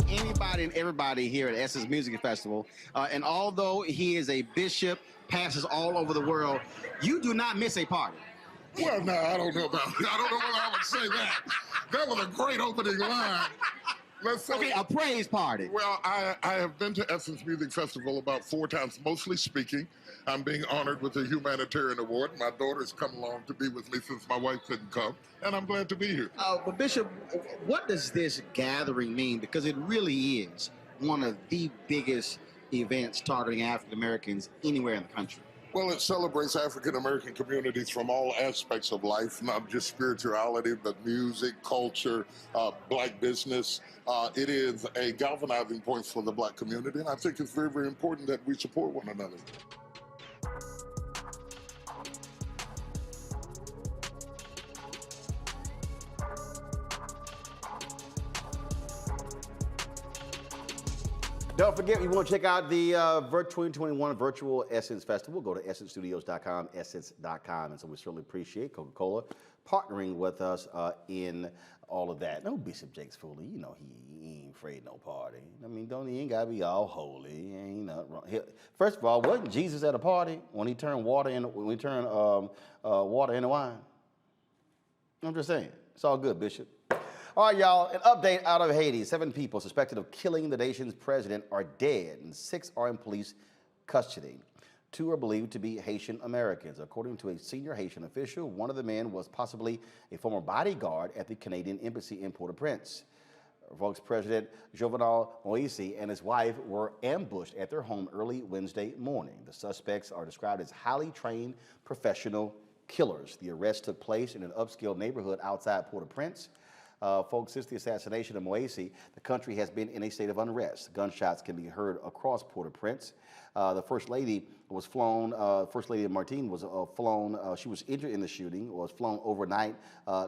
Anybody and everybody here at Essence Music Festival, and although he is a bishop, passes all over the world, you do not miss a party. Well, no, I don't know about it. I don't know whether I would say that. That was a great opening line. Let's say, Okay, a praise party. Well, I have been to Essence Music Festival about 4 times, mostly speaking. I'm being honored with a humanitarian award. My daughter's come along to be with me since my wife couldn't come, and I'm glad to be here. But Bishop, what does this gathering mean? Because it really is one of the biggest events targeting African Americans anywhere in the country. Well, it celebrates African American communities from all aspects of life, not just spirituality, but music, culture, black business. It is a galvanizing point for the black community, and I think it's very, very important that we support one another. Don't forget, you want to check out the 2021 Virtual Essence Festival. Go to essencestudios.com, essence.com. And so we certainly appreciate Coca-Cola partnering with us in all of that. No, Bishop Jake's Foley, you know he ain't afraid of no party. I mean, he ain't got to be all holy. He ain't nothing wrong. First of all, wasn't Jesus at a party when he turned water into wine? I'm just saying. It's all good, Bishop. All right, y'all, an update out of Haiti. 7 people suspected of killing the nation's president are dead, and 6 are in police custody. 2 are believed to be Haitian Americans. According to a senior Haitian official, one of the men was possibly a former bodyguard at the Canadian Embassy in Port-au-Prince. Folks, President Jovenel Moïse and his wife were ambushed at their home early Wednesday morning. The suspects are described as highly trained professional killers. The arrest took place in an upscale neighborhood outside Port-au-Prince. Folks, since the assassination of Moise, the country has been in a state of unrest. Gunshots can be heard across Port-au-Prince. The First Lady was flown, First Lady Martine was flown, she was injured in the shooting, was flown overnight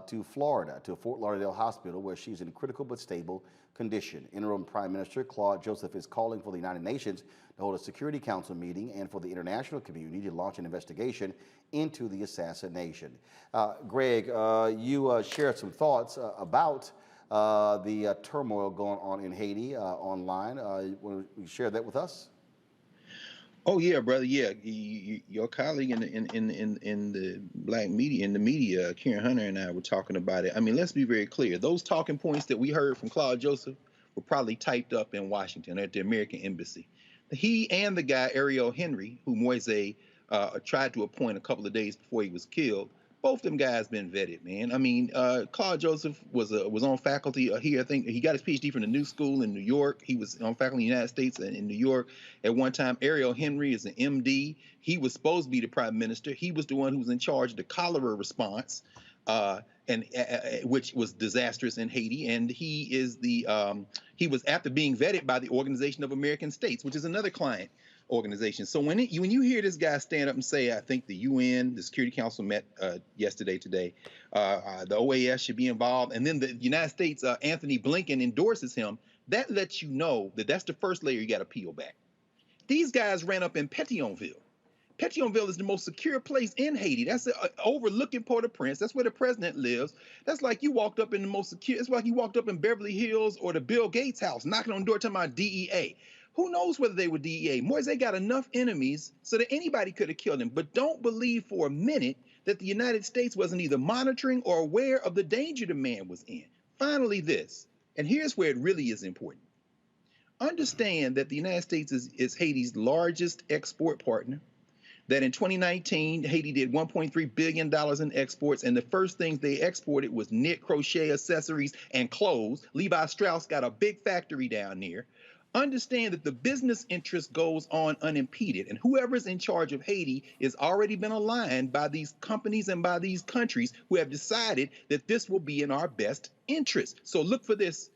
to Florida, to Fort Lauderdale Hospital, where she's in critical but stable condition. Interim Prime Minister Claude Joseph is calling for the United Nations to hold a Security Council meeting and for the international community to launch an investigation into the assassination. Greg, you shared some thoughts about the turmoil going on in Haiti online. Want to share that with us? Oh yeah, brother. Yeah, your colleague in the black media, in the media, Karen Hunter and I were talking about it. I mean, let's be very clear. Those talking points that we heard from Claude Joseph were probably typed up in Washington at the American Embassy. He and the guy Ariel Henry, who Moise tried to appoint a couple of days before he was killed, both them guys been vetted, man. I mean, Claude Joseph was on faculty here. I think he got his PhD from the New School in New York. He was on faculty in the United States and in New York at one time. Ariel Henry is an MD. He was supposed to be the prime minister. He was the one who was in charge of the cholera response, which was disastrous in Haiti. And he is he was after being vetted by the Organization of American States, which is another client organization. So when you hear this guy stand up and say, I think the UN, the Security Council met today, the OAS should be involved, and then the United States, Anthony Blinken endorses him, that lets you know that that's the first layer you got to peel back. These guys ran up in Pétionville. Pétionville is the most secure place in Haiti. That's overlooking Port-au-Prince. That's where the president lives. That's like you walked up in the most secure. It's like you walked up in Beverly Hills or the Bill Gates house, knocking on the door talking about DEA. Who knows whether they were DEA? Moise got enough enemies so that anybody could have killed him. But don't believe for a minute that the United States wasn't either monitoring or aware of the danger the man was in. Finally, this, and here's where it really is important. Understand that the United States is Haiti's largest export partner, that in 2019, Haiti did $1.3 billion in exports, and the first things they exported was knit, crochet, accessories, and clothes. Levi Strauss got a big factory down there. Understand that the business interest goes on unimpeded, and whoever's in charge of Haiti has already been aligned by these companies and by these countries who have decided that this will be in our best interest. So look for this.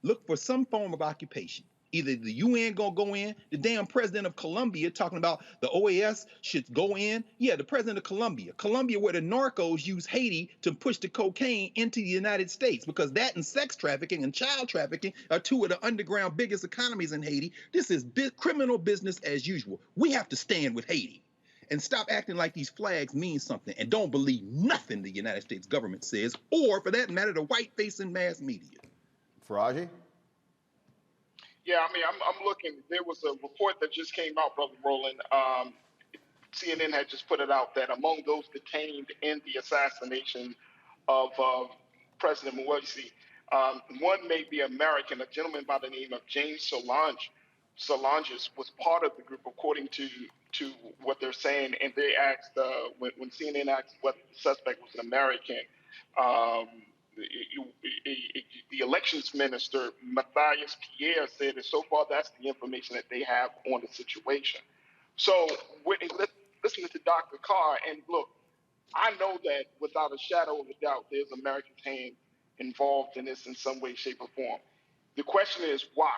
Look for some form of occupation. Either the UN gonna go in, the damn president of Colombia talking about the OAS should go in. Yeah, the president of Colombia where the narcos use Haiti to push the cocaine into the United States, because that and sex trafficking and child trafficking are two of the underground biggest economies in Haiti. This is criminal business as usual. We have to stand with Haiti and stop acting like these flags mean something and don't believe nothing the United States government says, or for that matter, the white-facing mass media. Faraji? Yeah, I mean, I'm looking. There was a report that just came out, Brother Roland. CNN had just put it out that among those detained in the assassination of President Moise, one may be American. A gentleman by the name of James Solanges was part of the group, according to what they're saying. And they asked, when CNN asked whether the suspect was an American, the elections minister, Matthias Pierre, said that so far that's the information that they have on the situation. So listening to Dr. Carr, and look, I know that without a shadow of a doubt, there's American hand involved in this in some way, shape, or form. The question is why,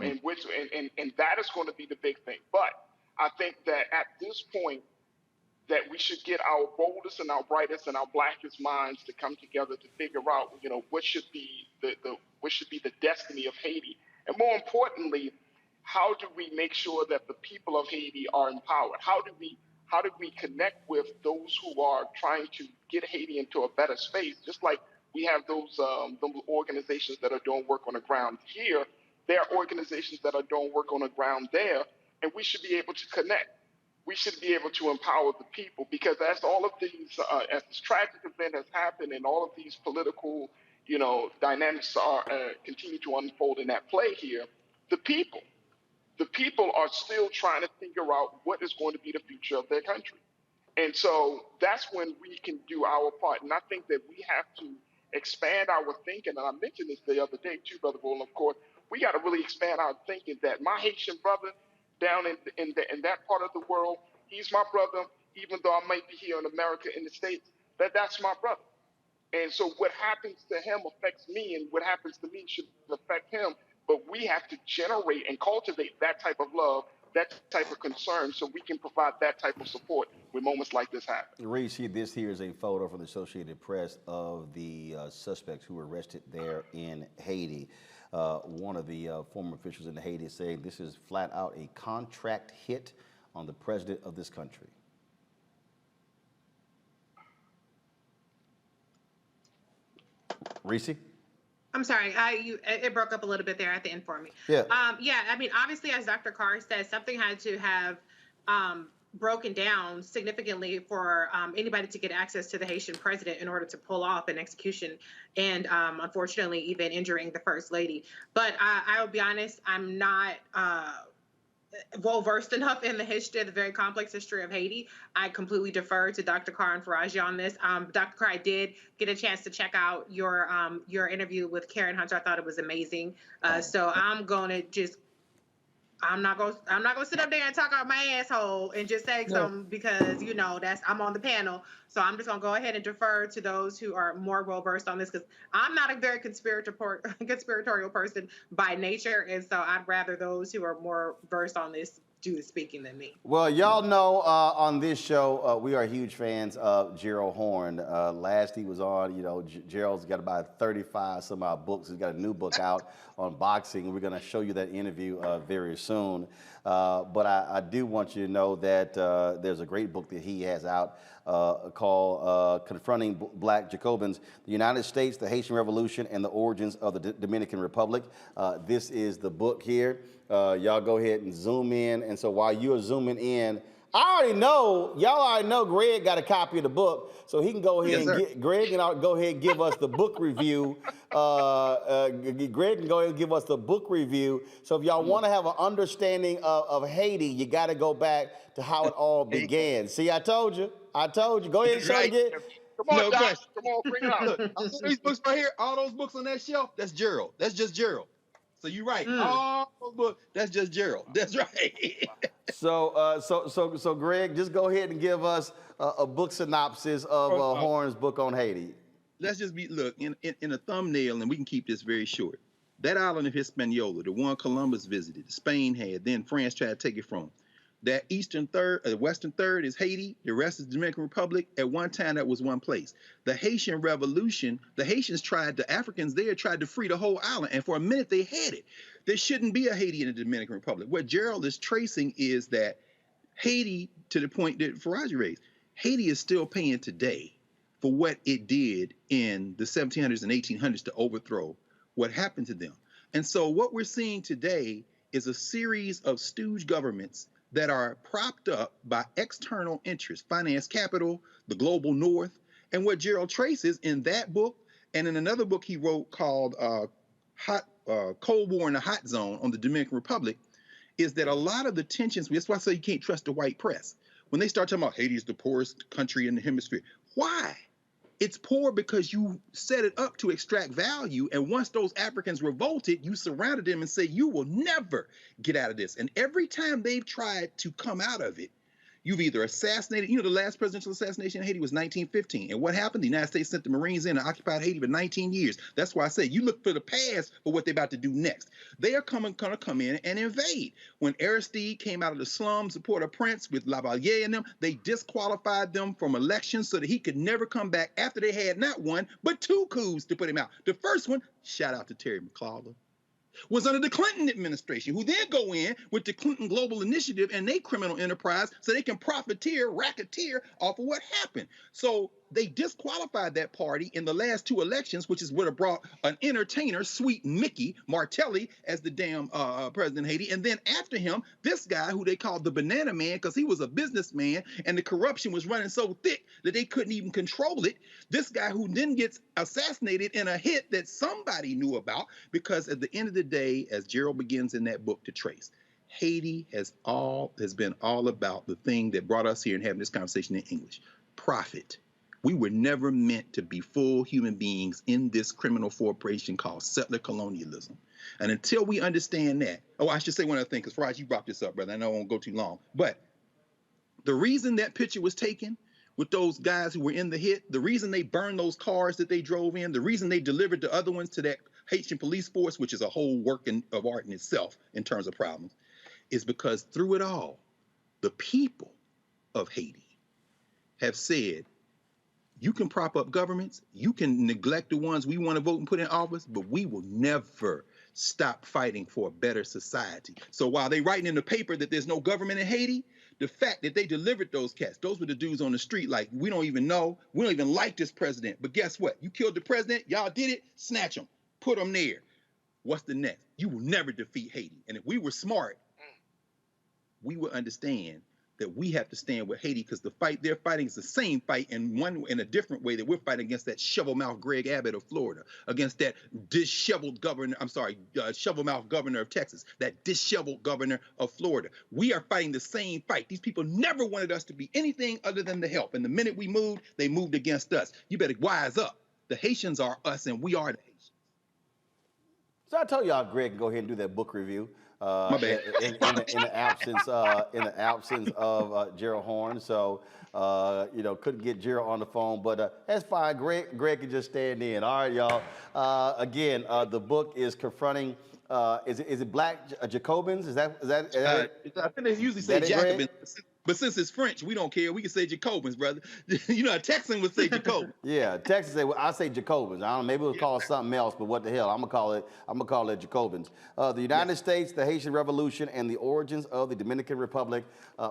and that is going to be the big thing. But I think that at this point, that we should get our boldest and our brightest and our blackest minds to come together to figure out, what should be the destiny of Haiti, and more importantly, how do we make sure that the people of Haiti are empowered? How do we connect with those who are trying to get Haiti into a better space? Just like we have those organizations that are doing work on the ground here, there are organizations that are doing work on the ground there, and we should be able to connect. We should be able to empower the people, because as all of these, as this tragic event has happened and all of these political, dynamics are continue to unfold in that play here, the people are still trying to figure out what is going to be the future of their country. And so that's when we can do our part. And I think that we have to expand our thinking. And I mentioned this the other day too, Brother Roland, of course. We got to really expand our thinking that my Haitian brother down in that part of the world, he's my brother, even though I might be here in America, in the States, that's my brother. And so what happens to him affects me, and what happens to me should affect him. But we have to generate and cultivate that type of love, that type of concern, so we can provide that type of support when moments like this happen. Reese, this here is a photo from the Associated Press of the suspects who were arrested there in Haiti. One of the former officials in Haiti saying this is flat out a contract hit on the president of this country. Reese? I'm sorry, it broke up a little bit there at the end for me. Yeah. Yeah, I mean, obviously, as Dr. Carr said, something had to have broken down significantly for anybody to get access to the Haitian president in order to pull off an execution and unfortunately even injuring the first lady. But I'll be honest, I'm not well versed enough in the history, the very complex history of Haiti. I completely defer to Dr. Carr and Faraji on this. Dr. Carr, I did get a chance to check out your interview with Karen Hunter. I thought it was amazing. So I'm not gonna sit up there and talk out my asshole and just say something because I'm on the panel. So I'm just gonna go ahead and defer to those who are more well versed on this, because I'm not a very conspiratorial person by nature, and so I'd rather those who are more versed on this do the speaking than me. Well, y'all know on this show we are huge fans of Gerald Horne. Last he was on, Gerald's got about 35 some odd books. He's got a new book out on boxing. We're going to show you that interview very soon. But I do want you to know that there's a great book that he has out called Confronting Black Jacobins, the United States, the Haitian Revolution, and the Origins of the Dominican Republic. This is the book here. Y'all go ahead and zoom in. And so while you're zooming in, y'all already know Greg got a copy of the book, so he can go ahead Greg can go ahead and give us the book review. Greg can go ahead and give us the book review. So if y'all want to have an understanding of Haiti, you got to go back to how it all began. See, I told you. Go ahead and show it again. Come on, Doc. Come on, bring it out. Look, these books right here, all those books on that shelf, that's Gerald. That's just Gerald. So you're right. All those books, that's just Gerald. That's right. So Greg, just go ahead and give us a book synopsis of Horne's book on Haiti. Let's just look in a thumbnail, and we can keep this very short. That island of Hispaniola, the one Columbus visited, Spain had, then France tried to take it from. That eastern third, the western third is Haiti. The rest is the Dominican Republic. At one time, that was one place. The Haitian Revolution, the Haitians the Africans there tried to free the whole island. And for a minute, they had it. There shouldn't be a Haiti in the Dominican Republic. What Gerald is tracing is that Haiti, to the point that Faraji raised, Haiti is still paying today for what it did in the 1700s and 1800s to overthrow what happened to them. And so what we're seeing today is a series of stooge governments that are propped up by external interests, finance capital, the global north. And what Gerald traces in that book and in another book he wrote called Cold War in the Hot Zone on the Dominican Republic is that a lot of the tensions, that's why I say you can't trust the white press. When they start talking about Haiti is the poorest country in the hemisphere, why? It's poor because you set it up to extract value. And once those Africans revolted, you surrounded them and say, you will never get out of this. And every time they've tried to come out of it, you've either assassinated, the last presidential assassination in Haiti was 1915. And what happened? The United States sent the Marines in and occupied Haiti for 19 years. That's why I say you look for the past for what they're about to do next. They are going to come in and invade. When Aristide came out of the slums to Port-au-Prince with Lavalier and them, they disqualified them from elections so that he could never come back after they had not one, but two coups to put him out. The first one, shout out to Terry McAuliffe, was under the Clinton administration, who then go in with the Clinton Global Initiative and they criminal enterprise so they can racketeer off of what happened. So they disqualified that party in the last two elections, which is what have brought an entertainer, sweet Mickey Martelly, as the damn president of Haiti. And then after him, this guy who they called the Banana Man because he was a businessman and the corruption was running so thick that they couldn't even control it. This guy who then gets assassinated in a hit that somebody knew about, because at the end of the day, as Gerald begins in that book to trace, Haiti has been all about the thing that brought us here and having this conversation in English: profit. We were never meant to be full human beings in this criminal corporation called settler colonialism. And until we understand that, I should say one other thing, because Faraj, you brought this up, brother. I know I won't go too long. But the reason that picture was taken with those guys who were in the hit, the reason they burned those cars that they drove in, the reason they delivered the other ones to that Haitian police force, which is a whole work of art in itself in terms of problems, is because through it all, the people of Haiti have said, you can prop up governments, you can neglect the ones we want to vote and put in office, but we will never stop fighting for a better society. So while they writing in the paper that there's no government in Haiti, the fact that they delivered those cats, those were the dudes on the street like, we don't even know, we don't even like this president, but guess what? You killed the president, y'all did it, snatch them, put them there. What's the next? You will never defeat Haiti. And if we were smart, we would understand that we have to stand with Haiti because the fight they're fighting is the same fight in a different way that we're fighting against that shovel-mouthed Greg Abbott of Florida, against that disheveled governor, shovel-mouthed governor of Texas, that disheveled governor of Florida. We are fighting the same fight. These people never wanted us to be anything other than the help. And the minute we moved, they moved against us. You better wise up. The Haitians are us and we are the Haitians. So I told y'all Greg can go ahead and do that book review. My bad. In the absence of Gerald Horn, so couldn't get Gerald on the phone, but that's fine. Greg can just stand in. All right, y'all. Again, the book is confronting. Is it Black Jacobins? Is that it? I think they usually say Jacobins. But since it's French, we don't care. We can say Jacobins, brother. You know, a Texan would say Jacobins. Yeah, Texans say, well, I say Jacobins. I don't know, maybe we'll call it something else, but what the hell? I'm gonna call it Jacobins. The United States, the Haitian Revolution, and the Origins of the Dominican Republic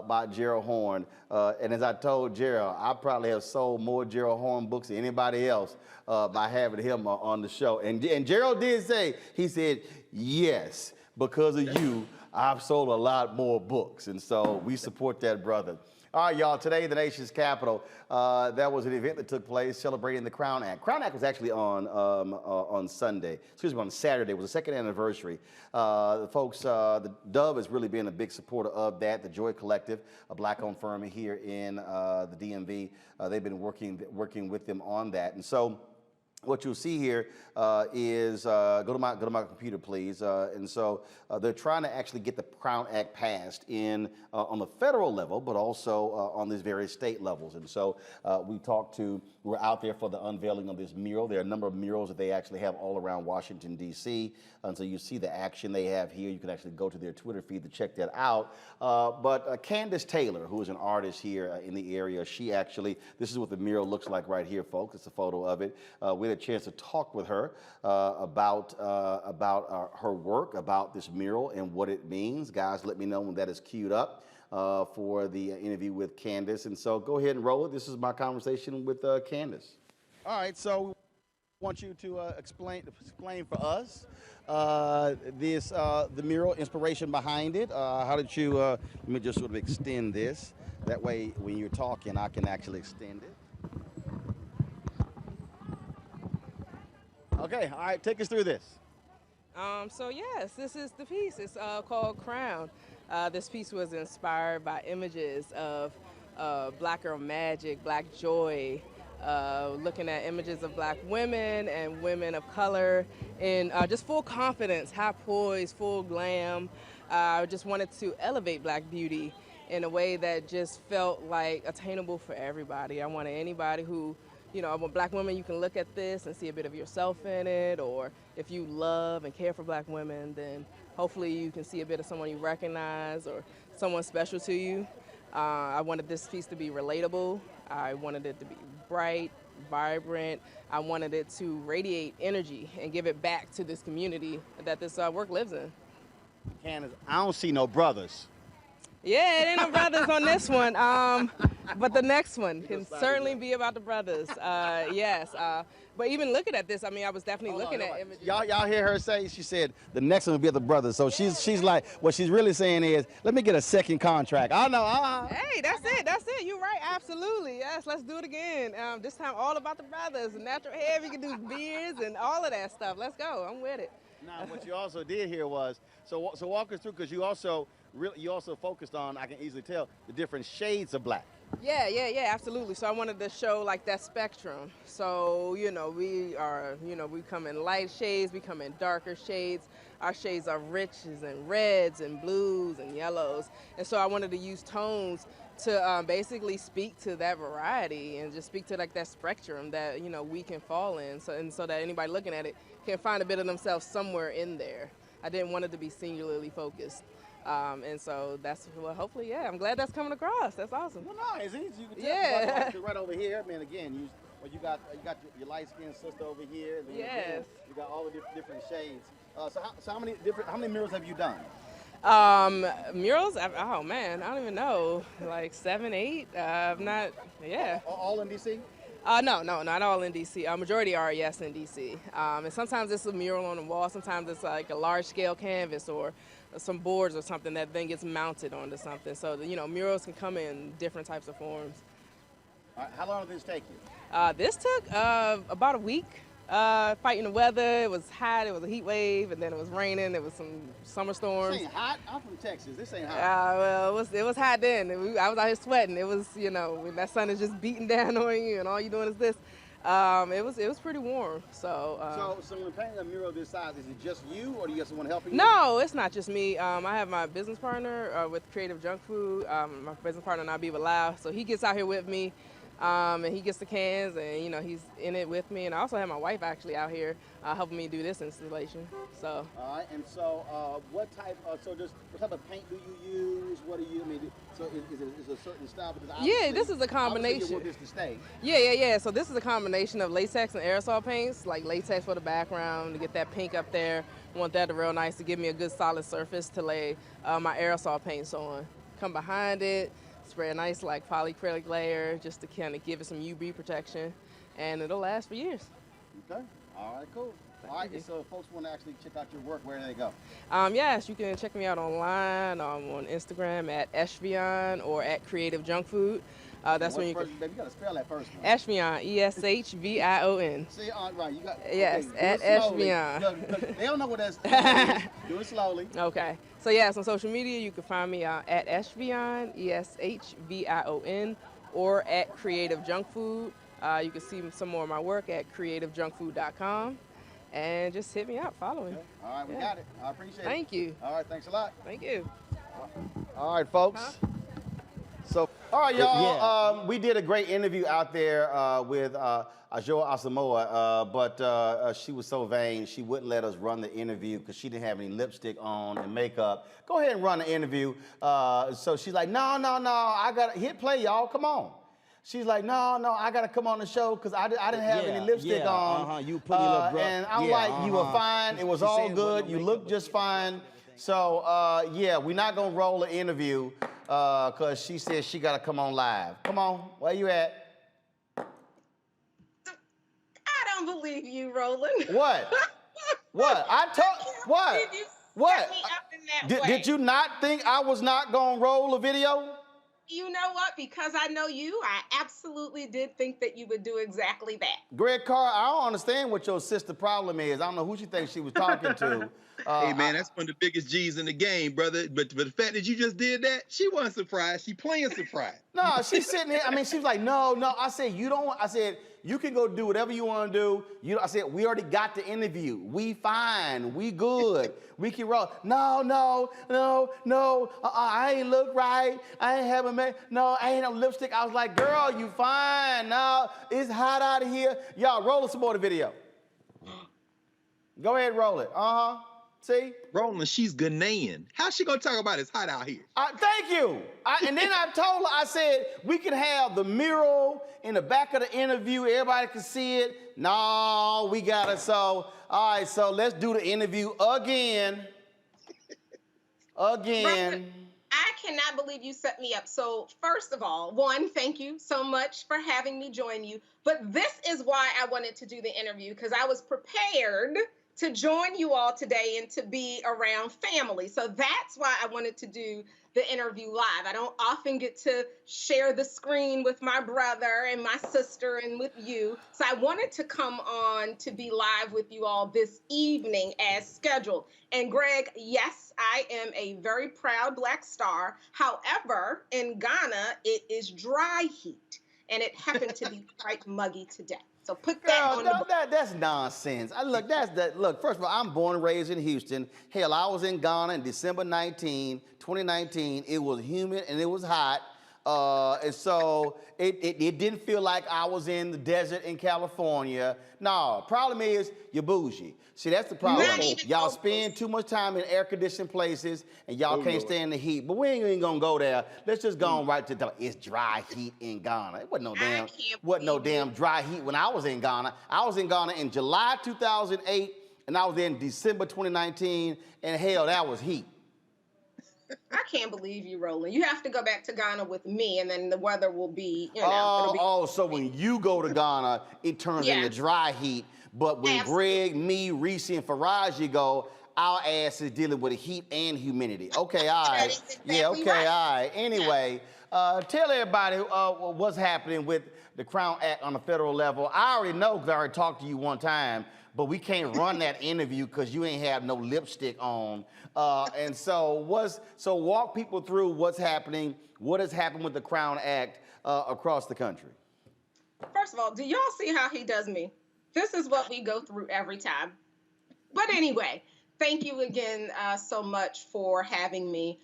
by Gerald Horn. And as I told Gerald, I probably have sold more Gerald Horn books than anybody else by having him on the show. And Gerald did say, he said, yes, because of you, I've sold a lot more books, and so we support that brother. All right, y'all, today, the nation's capital, that was an event that took place celebrating the Crown Act. Crown Act was actually on Saturday. It was the second anniversary. The folks, the Dove has really been a big supporter of that. The Joy Collective, a black-owned firm here in the DMV, they've been working with them on that. And so what you'll see here is, go to my computer, please. And so they're trying to actually get the Crown Act passed on the federal level, but also on these various state levels. And so we're out there for the unveiling of this mural. There are a number of murals that they actually have all around Washington, D.C. And so you see the action they have here. You can actually go to their Twitter feed to check that out. But Candace Taylor, who is an artist here in the area, this is what the mural looks like right here, folks. It's a photo of it. We had a chance to talk with her about her work, about this mural and what it means. Guys, let me know when that is queued up for the interview with Candace. And so go ahead and roll it. This is my conversation with Candace. All right, so we want you to explain for us the mural, inspiration behind it. How did you, let me just sort of extend this. That way, when you're talking, I can actually extend it. Okay, all right, take us through this. So yes, this is the piece. It's called Crown. This piece was inspired by images of Black girl magic, Black joy, looking at images of Black women and women of color in just full confidence, high poise, full glam. I just wanted to elevate Black beauty in a way that just felt like attainable for everybody. I wanted anybody who, I'm a Black woman, you can look at this and see a bit of yourself in it, or if you love and care for Black women, then hopefully you can see a bit of someone you recognize or someone special to you. I wanted this piece to be relatable. I wanted it to be bright, vibrant. I wanted it to radiate energy and give it back to this community that this work lives in. Candace, I don't see no brothers. Yeah, it ain't no brothers on this one, but the next one can certainly be about the brothers. Yes, but even looking at this, I mean, I was definitely looking at images. Y'all hear her say? She said the next one will be the brothers. So she's like, what she's really saying is, let me get a second contract. I know. Hey, that's it. You're right. Absolutely. Yes, let's do it again. This time all about the brothers, natural hair. We can do beards and all of that stuff. Let's go. I'm with it. Now, what you also did here was, so walk us through, because you also focused on, I can easily tell, the different shades of Black. Yeah, absolutely. So I wanted to show like that spectrum. So, we come in light shades, we come in darker shades. Our shades are riches and reds and blues and yellows. And so I wanted to use tones to basically speak to that variety and just speak to like that spectrum that we can fall in, so that anybody looking at it can find a bit of themselves somewhere in there. I didn't want it to be singularly focused, and so that's hopefully, yeah. I'm glad that's coming across. That's awesome. Well, no, it's easy. You can tell. Yeah. Right over here. I mean, again, you got your light skinned sister over here. And then Yes. again, you got all the different shades. So how many murals have you done? Murals? Oh man, I don't even know. Like 7, 8. Not. Yeah. All in DC? No, not all in DC. Majority are, yes, in DC. And sometimes it's a mural on the wall. Sometimes it's like a large-scale canvas or some boards or something that then gets mounted onto something. So murals can come in different types of forms. All right, how long did this take you? This took about a week. Fighting the weather. It was hot. It was a heat wave, and then it was raining. It was some summer storms. This ain't hot. I'm from Texas. This ain't hot. Well, it was hot then. I was out here sweating. It was, when that sun is just beating down on you, and all you're doing is this. It was pretty warm. So when painting a mural this size, is it just you, or do you have someone helping you? No, it's not just me. I have my business partner with Creative Junk Food. My business partner, Nabiba Lau. So he gets out here with me. And he gets the cans, and he's in it with me. And I also have my wife actually out here helping me do this installation. So. All right. And so, what type of paint do you use? What do you? I mean, so is it a certain style? Yeah, this is a combination. You want this to stay. Yeah. So this is a combination of latex and aerosol paints. Like latex for the background to get that pink up there. Want that to real nice to give me a good solid surface to lay my aerosol paints on. Come behind it. Spray a nice like polyacrylic layer just to kind of give it some UV protection, and it'll last for years. Okay. All right, cool. All right, so if folks want to actually check out your work, where do they go? Yes, you can check me out online on Instagram at Eshvion or at Creative Junk Food. That's when you can. Baby, you gotta spell that first one. Eshvion, ESHVION. See, right, you got. Yes, okay, at Eshvion. Look, they don't know what that's. Do it slowly. Okay. So yes, on social media you can find me at Eshvion, ESHVION, or at Creative Junk Food. You can see some more of my work at creativejunkfood.com. And just hit me up, follow me. Okay. All right, we got it. I appreciate it. Thank you. All right, thanks a lot. Thank you. All right, folks. So, all right, y'all. We did a great interview out there with Ajoa Asamoah, but she was so vain, she wouldn't let us run the interview because she didn't have any lipstick on and makeup. Go ahead and run the interview. So she's like, no, I got to hit play, y'all. Come on. She's like, no, I got to come on the show because I didn't have any lipstick on. You put your little and I'm like, you were fine. It was all good. You looked just fine. So, yeah, we're not going to roll the interview because she said she got to come on live. Come on. Where you at? I don't believe you, Roland. What? What? What? What? Did you not think I was not going to roll a video? You know what? Because I know you, I absolutely did think that you would do exactly that. Greg Carr, I don't understand what your sister problem is. I don't know who she thinks she was talking to. Hey, man, that's one of the biggest G's in the game, brother. But the fact that you just did that, she wasn't surprised. She playing surprised. No, she's sitting here. I mean, she was like, no. I said, you can go do whatever you want to do. I said, we already got the interview. We fine. We good. We can roll. No. I ain't look right. I ain't having no, I ain't no lipstick. I was like, girl, you fine. No, it's hot out of here. Y'all, roll some more of the video. Go ahead and roll it. See? Roland, she's Ghanaian. How's she gonna talk about it's hot out here? Thank you. And then I told her, I said, we can have the mural in the back of the interview. Everybody can see it. No, we got it. So, all right, so let's do the interview again. Roland, I cannot believe you set me up. So first of all, one, thank you so much for having me join you. But this is why I wanted to do the interview, because I was prepared to join you all today and to be around family. So that's why I wanted to do the interview live. I don't often get to share the screen with my brother and my sister and with you. So I wanted to come on to be live with you all this evening as scheduled. And Greg, yes, I am a very proud Black star. However, in Ghana, it is dry heat, and it happened to be quite muggy today. So put that on the that's nonsense. Look, first of all, I'm born and raised in Houston. Hell, I was in Ghana in December 2019. It was humid and it was hot. And so it didn't feel like I was in the desert in California. No, problem is you're bougie. See, that's the problem. Y'all spend too much time in air-conditioned places, and y'all can't stand the heat. But we ain't even gonna go there. Let's just go on right to the, it's dry heat in Ghana. It wasn't no damn dry heat when I was in Ghana. I was in Ghana in July 2008, and I was there in December 2019, and hell, that was heat. I can't believe you, Roland. You have to go back to Ghana with me, and then the weather will be, it'll be. So when you go to Ghana, it turns into dry heat. But when Greg, me, Reese, and Faraji go, our ass is dealing with the heat and humidity. Okay, all right. Exactly all right. Anyway, tell everybody what's happening with the Crown Act on the federal level. I already know because I already talked to you one time, but we can't run that interview because you ain't have no lipstick on. And so walk people through what's happening, what has happened with the Crown Act across the country. First of all, do y'all see how he does me? This is what we go through every time. But anyway, thank you again so much for having me.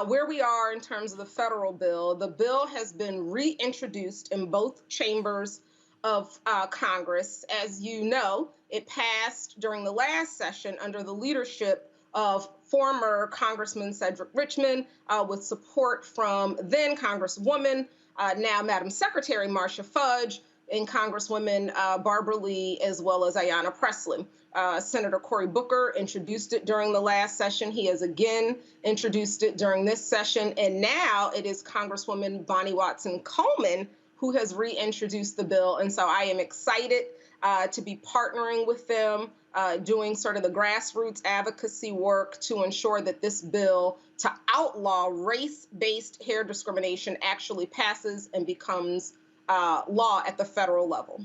Where we are in terms of the federal bill, the bill has been reintroduced in both chambers of Congress. As you know, it passed during the last session under the leadership of former Congressman Cedric Richmond with support from then Congresswoman, now Madam Secretary Marcia Fudge, and Congresswomen Barbara Lee, as well as Ayanna Pressley. Senator Cory Booker introduced it during the last session. He has again introduced it during this session. And now it is Congresswoman Bonnie Watson Coleman who has reintroduced the bill. And so I am excited to be partnering with them, doing sort of the grassroots advocacy work to ensure that this bill to outlaw race-based hair discrimination actually passes and becomes law at the federal level.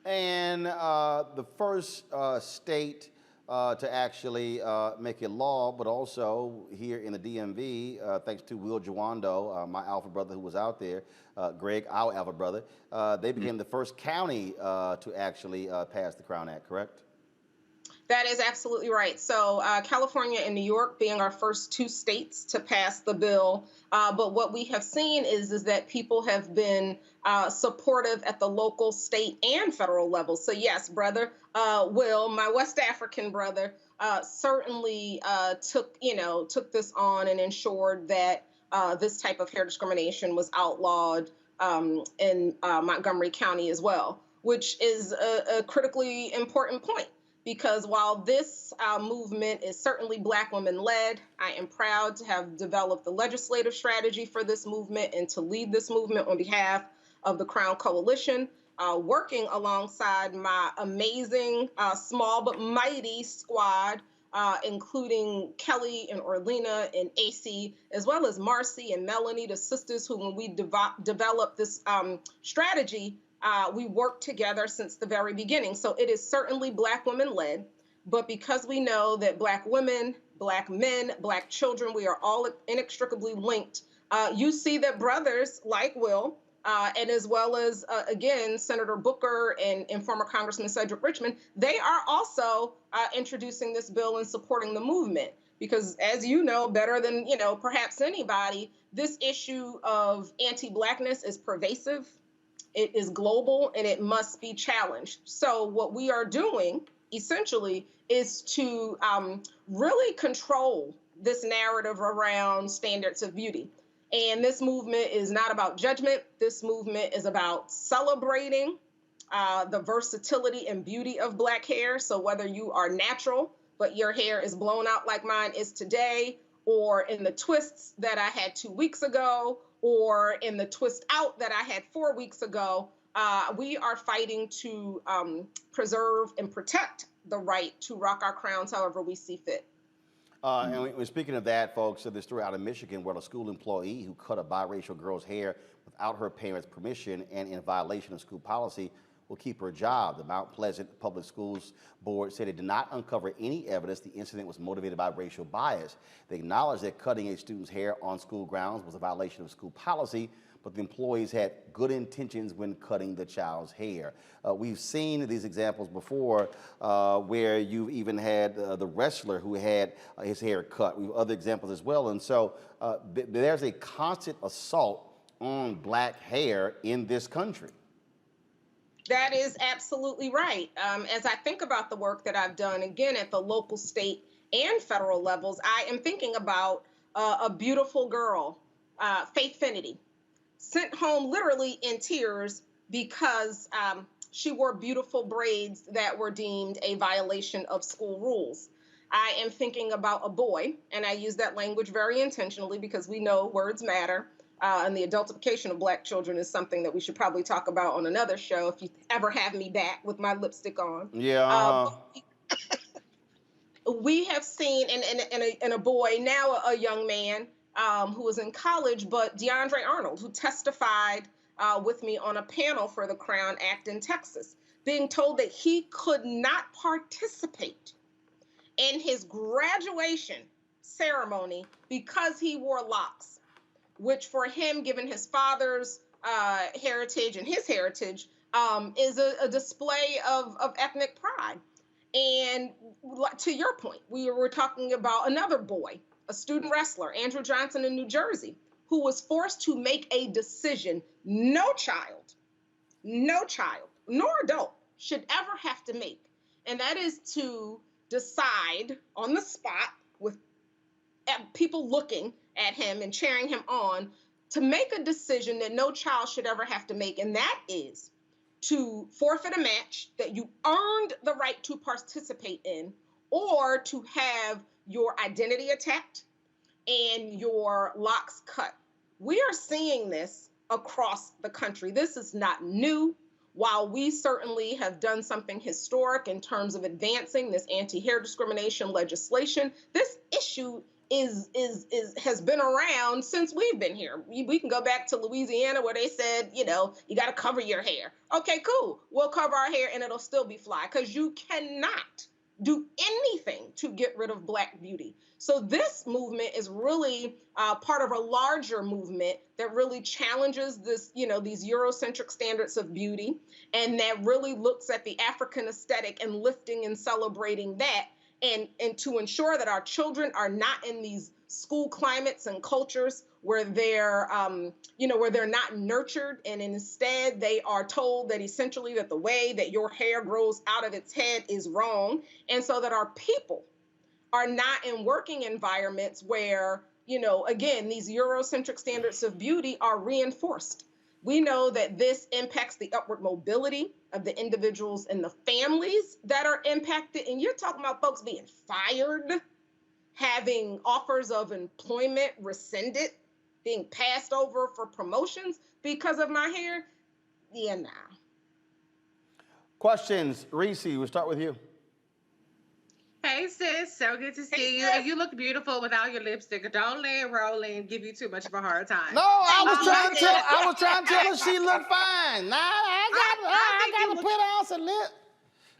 And the first state to actually make it law, but also here in the DMV, thanks to Will Jawando, my alpha brother who was out there, Greg, our alpha brother, they became the first county to actually pass the Crown Act, correct? That is absolutely right. So California and New York being our first two states to pass the bill. But what we have seen is that people have been supportive at the local, state, and federal level. So yes, brother, Will, my West African brother, certainly took this on and ensured that this type of hair discrimination was outlawed in Montgomery County as well, which is a critically important point. Because while this movement is certainly Black women-led, I am proud to have developed the legislative strategy for this movement and to lead this movement on behalf of the Crown Coalition, working alongside my amazing, small but mighty squad, including Kelly and Orlena and AC, as well as Marcy and Melanie, the sisters who, when we developed this strategy, we worked together since the very beginning. So it is certainly Black women-led, but because we know that Black women, Black men, Black children, we are all inextricably linked, you see that brothers like Will, and as well as, again, Senator Booker and former Congressman Cedric Richmond, they are also introducing this bill and supporting the movement. Because as you know better than, perhaps anybody, this issue of anti-Blackness is pervasive. It is global and it must be challenged. So what we are doing essentially is to really control this narrative around standards of beauty. And this movement is not about judgment. This movement is about celebrating the versatility and beauty of Black hair. So whether you are natural, but your hair is blown out like mine is today, or in the twists that I had 2 weeks ago, or in the twist out that I had 4 weeks ago, we are fighting to preserve and protect the right to rock our crowns however we see fit. And speaking of that, folks, this story out of Michigan where a school employee who cut a biracial girl's hair without her parents' permission and in violation of school policy will keep her job. The Mount Pleasant Public Schools Board said it did not uncover any evidence the incident was motivated by racial bias. They acknowledged that cutting a student's hair on school grounds was a violation of school policy, but the employees had good intentions when cutting the child's hair. We've seen these examples before where you've even had the wrestler who had his hair cut. We have other examples as well. And so there's a constant assault on black hair in this country. That is absolutely right. As I think about the work that I've done, again, at the local, state, and federal levels, I am thinking about a beautiful girl, Faith Finity, sent home literally in tears because she wore beautiful braids that were deemed a violation of school rules. I am thinking about a boy, and I use that language very intentionally because we know words matter. And the adultification of black children is something that we should probably talk about on another show if you ever have me back with my lipstick on. Yeah. We have seen in a boy, now a young man who is in college, but DeAndre Arnold, who testified with me on a panel for the Crown Act in Texas, being told that he could not participate in his graduation ceremony because he wore locks, which for him, given his father's heritage and his heritage, is a display of ethnic pride. And to your point, we were talking about another boy, a student wrestler, Andrew Johnson in New Jersey, who was forced to make a decision no child, nor adult should ever have to make. And that is to decide on the spot with people looking at him and cheering him on to make a decision that no child should ever have to make. And that is to forfeit a match that you earned the right to participate in, or to have your identity attacked and your locks cut. We are seeing this across the country. This is not new. While we certainly have done something historic in terms of advancing this anti-hair discrimination legislation, this issue has been around since we've been here. We can go back to Louisiana where they said, you got to cover your hair. Okay, cool. We'll cover our hair and it'll still be fly, because you cannot do anything to get rid of black beauty. So this movement is really part of a larger movement that really challenges this, these Eurocentric standards of beauty, and that really looks at the African aesthetic and lifting and celebrating that. And to ensure that our children are not in these school climates and cultures where they're, where they're not nurtured, and instead they are told that essentially that the way that your hair grows out of its head is wrong. And so that our people are not in working environments where, again, these Eurocentric standards of beauty are reinforced. We know that this impacts the upward mobility of the individuals and the families that are impacted. And you're talking about folks being fired, having offers of employment rescinded, being passed over for promotions because of my hair. Yeah, nah. Questions? Reese, we'll start with you. Hey, sis. So good to see you. And you look beautiful without your lipstick. Don't let Roland give you too much of a hard time. No, I was trying to tell her she looked fine. Nah, I got to put on some lip.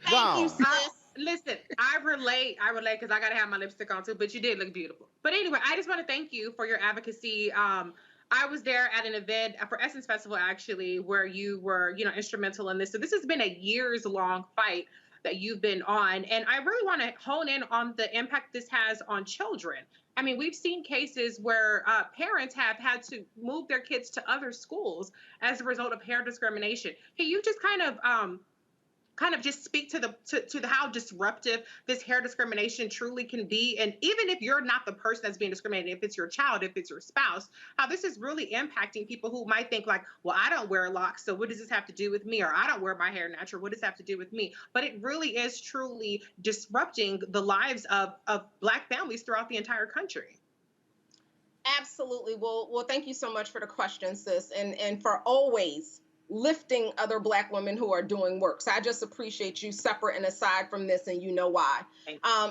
Thank you, sis. Listen, I relate because I got to have my lipstick on too, but you did look beautiful. But anyway, I just want to thank you for your advocacy. I was there at an event for Essence Festival, actually, where you were, instrumental in this. So this has been a years-long fight that you've been on. And I really want to hone in on the impact this has on children. I mean, we've seen cases where parents have had to move their kids to other schools as a result of hair discrimination. Can you just kind of just speak to the how disruptive this hair discrimination truly can be? And even if you're not the person that's being discriminated, if it's your child, if it's your spouse, how this is really impacting people who might think like, well, I don't wear locks, so what does this have to do with me? Or I don't wear my hair natural, what does this have to do with me? But it really is truly disrupting the lives of Black families throughout the entire country. Absolutely. Well, thank you so much for the question, sis, and for always lifting other Black women who are doing work. So I just appreciate you separate and aside from this, and you know why.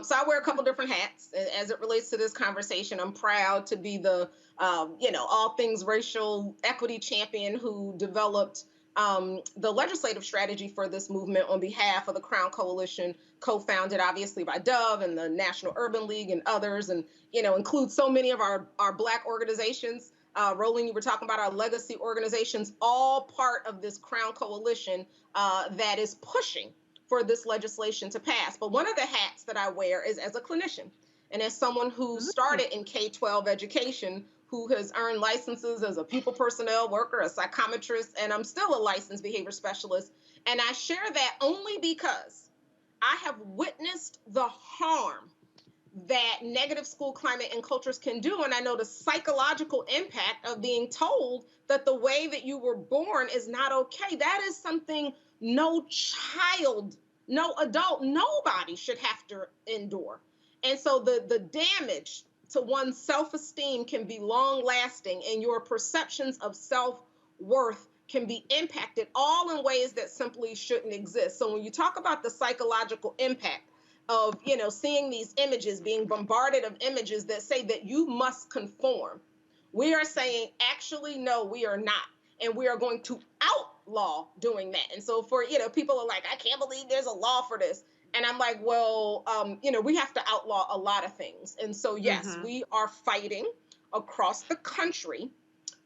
So I wear a couple different hats as it relates to this conversation. I'm proud to be the, all things racial equity champion who developed the legislative strategy for this movement on behalf of the Crown Coalition, co-founded obviously by Dove and the National Urban League and others, and, includes so many of our Black organizations. Roland, you were talking about our legacy organizations, all part of this Crown Coalition that is pushing for this legislation to pass. But one of the hats that I wear is as a clinician and as someone who started in K-12 education, who has earned licenses as a pupil personnel worker, a psychometrist, and I'm still a licensed behavior specialist. And I share that only because I have witnessed the harm that negative school climate and cultures can do. And I know the psychological impact of being told that the way that you were born is not okay. That is something no child, no adult, nobody should have to endure. And so the damage to one's self-esteem can be long lasting, and your perceptions of self-worth can be impacted all in ways that simply shouldn't exist. So when you talk about the psychological impact of, you know, seeing these images, being bombarded of images that say that you must conform, we are saying, actually, no, we are not. And we are going to outlaw doing that. And so for, you know, people are like, I can't believe there's a law for this. And I'm like, well, you know, we have to outlaw a lot of things. And so, yes, we are fighting across the country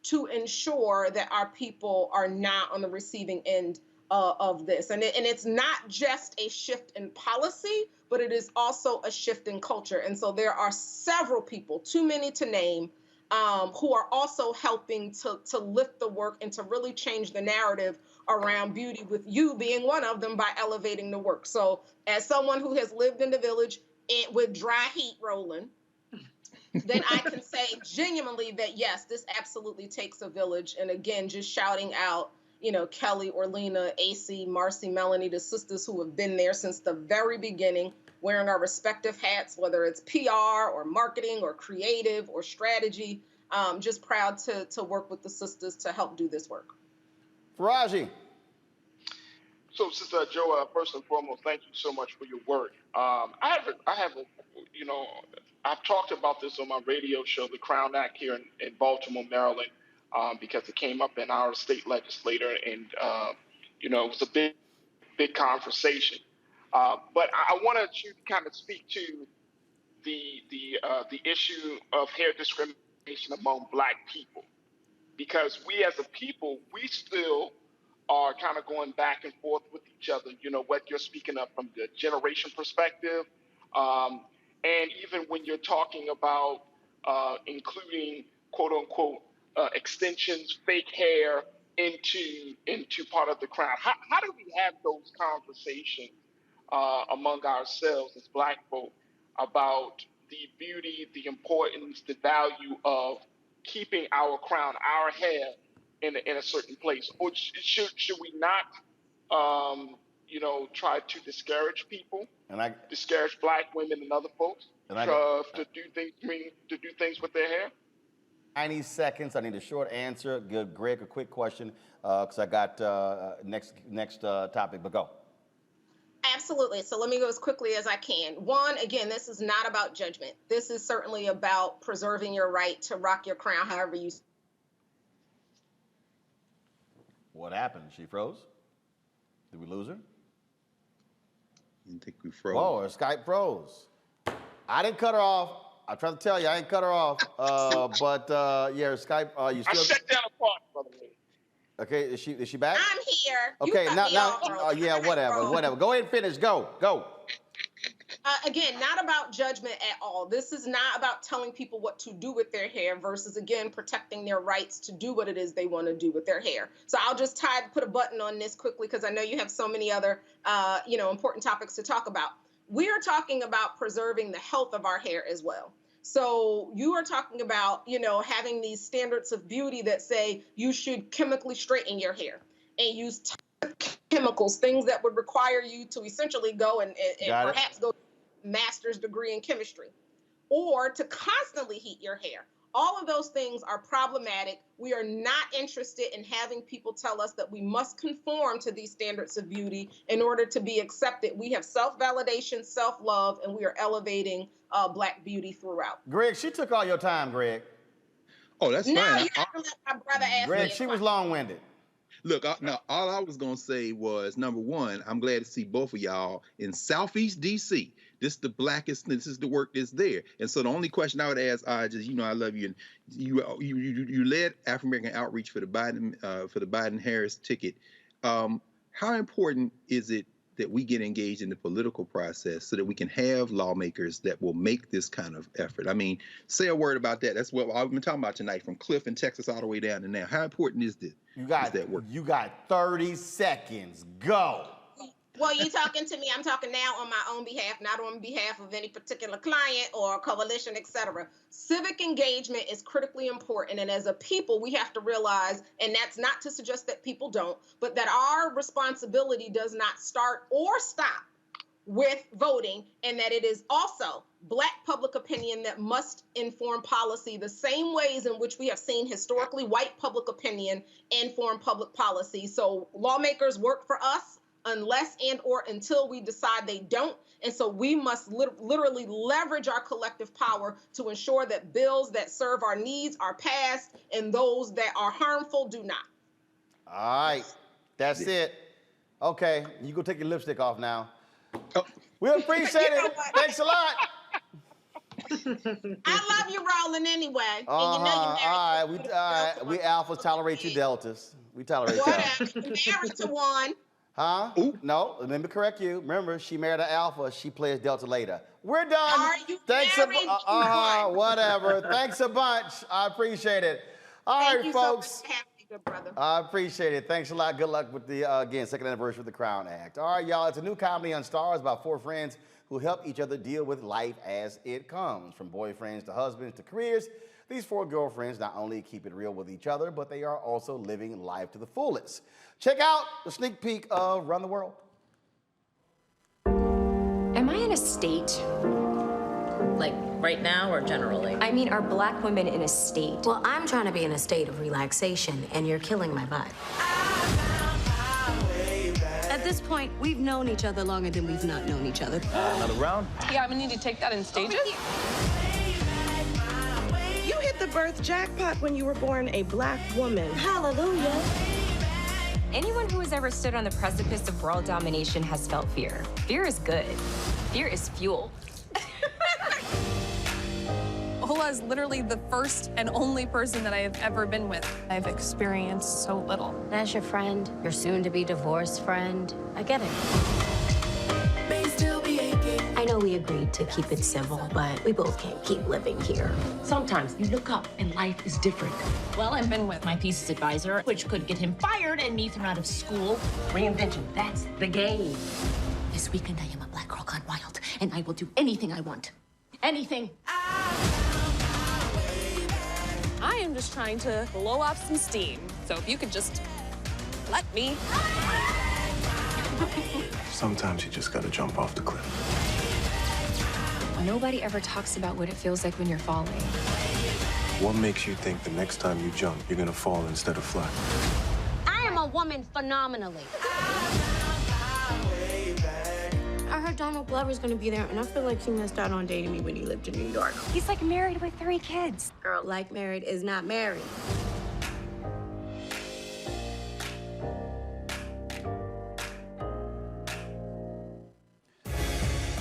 to ensure that our people are not on the receiving end of this. And it's not just a shift in policy, but it is also a shift in culture. And so there are several people, too many to name, who are also helping to lift the work and to really change the narrative around beauty, with you being one of them by elevating the work. So as someone who has lived in the village with dry heat, Roland, then I can say genuinely that, yes, this absolutely takes a village. And again, just shouting out, you know, Kelly, Orlina, AC, Marcy, Melanie, the sisters who have been there since the very beginning, wearing our respective hats, whether it's PR or marketing or creative or strategy. Just proud to work with the sisters to help do this work. Faraji. So, Sister Joa, first and foremost, thank you so much for your work. I have a, you know, I've talked about this on my radio show, The Crown Act, here in Baltimore, Maryland, because it came up in our state legislature, and you know, it was a big conversation. But I wanted you to kind of speak to the issue of hair discrimination among Black people, because we as a people, we still are kind of going back and forth with each other. You know, what you're speaking of from the generation perspective, and even when you're talking about including quote unquote extensions, fake hair into part of the crown. How do we have those conversations among ourselves as Black folk about the beauty, the importance, the value of keeping our crown, our hair in a certain place? Or should we not, you know, try to discourage people, discourage Black women and other folks to do things with their hair? 90 seconds. I need a short answer. Good, Greg, a quick question, because I got next topic, but go. Absolutely. So let me go as quickly as I can. One, again, this is not about judgment. This is certainly about preserving your right to rock your crown however you. What happened? She froze? Did we lose her? I think we froze. Whoa, her Skype froze. I didn't cut her off. I tried to tell you, I ain't cut her off. But yeah, her Skype, you still. I shut down a part, by the way. Okay, is she back? I'm here. Okay, yeah, whatever. Go ahead and finish. Go. Again, not about judgment at all. This is not about telling people what to do with their hair versus, again, protecting their rights to do what it is they want to do with their hair. So I'll just put a button on this quickly because I know you have so many other, you know, important topics to talk about. We are talking about preserving the health of our hair as well. So you are talking about, you know, having these standards of beauty that say you should chemically straighten your hair and use chemicals, things that would require you to essentially go and perhaps go master's degree in chemistry, or to constantly heat your hair. All of those things are problematic. We are not interested in having people tell us that we must conform to these standards of beauty in order to be accepted. We have self-validation, self-love, and we are elevating Black beauty throughout. Greg, she took all your time, Greg. Oh, that's fine. You have to let my brother ask Greg, me. she was long-winded. Look, now all I was gonna say was, number one, I'm glad to see both of y'all in Southeast DC. This is the blackest. This is the work that's there. And so the only question I would ask, just, you know, I love you, and you led African American outreach for the Biden Harris ticket. How important is it that we get engaged in the political process so that we can have lawmakers that will make this kind of effort. I mean, say a word about that. That's what I've been talking about tonight, from Cliff in Texas all the way down to now. How important is this? You got 30 seconds. Go. Well, you talking to me. I'm talking now on my own behalf, not on behalf of any particular client or coalition, etc. Civic engagement is critically important. And as a people, we have to realize, and that's not to suggest that people don't, but that our responsibility does not start or stop with voting, and that it is also Black public opinion that must inform policy the same ways in which we have seen historically white public opinion inform public policy. So lawmakers work for us unless and or until we decide they don't. And so we must literally leverage our collective power to ensure that bills that serve our needs are passed and those that are harmful do not. All right, that's it. Okay, you go take your lipstick off now. Oh. We appreciate it. Thanks a lot. I love you, Roland, anyway. And you know all right, we alphas tolerate you deltas. We tolerate you. Married to one. Huh? Ooh. No, let me correct you. Remember, she married an alpha. She plays delta later. We're done. Are you Thanks married? Whatever. Thanks a bunch. I appreciate it. All right, Thank you folks. So much for having me, good brother. I appreciate it. Thanks a lot. Good luck with the, again, second anniversary of the Crown Act. All right, y'all. It's a new comedy on Stars about 4 friends who help each other deal with life as it comes. From boyfriends to husbands to careers, these 4 girlfriends not only keep it real with each other, but they are also living life to the fullest. Check out the sneak peek of Run the World. Am I in a state? Like right now or generally? I mean, are Black women in a state? Well, I'm trying to be in a state of relaxation, and you're killing my vibe. At this point, we've known each other longer than we've not known each other. Another round? Yeah, I'm gonna need to take that in stages. You hit the birth jackpot when you were born a Black woman. Hallelujah. Anyone who has ever stood on the precipice of world domination has felt fear. Fear is good. Fear is fuel. Ola is literally the first and only person that I have ever been with. I've experienced so little. As your friend, your soon-to-be divorced friend, I get it. I know we agreed to keep it civil, but we both can't keep living here. Sometimes you look up and life is different. Well, I've been with My thesis advisor, which could get him fired and me thrown out of school. Reinvention, that's the game. This weekend, I am a Black girl gone wild, and I will do anything I want. Anything. I am just trying to blow off some steam. So if you could just let me. Sometimes you just gotta jump off the cliff. Nobody ever talks about what it feels like when you're falling. What makes you think the next time you jump, you're gonna fall instead of fly? I am a woman phenomenally. I heard Donald Glover's gonna be there, and I feel like he missed out on dating me when he lived in New York. He's like married with 3 kids. Girl, like married is not married.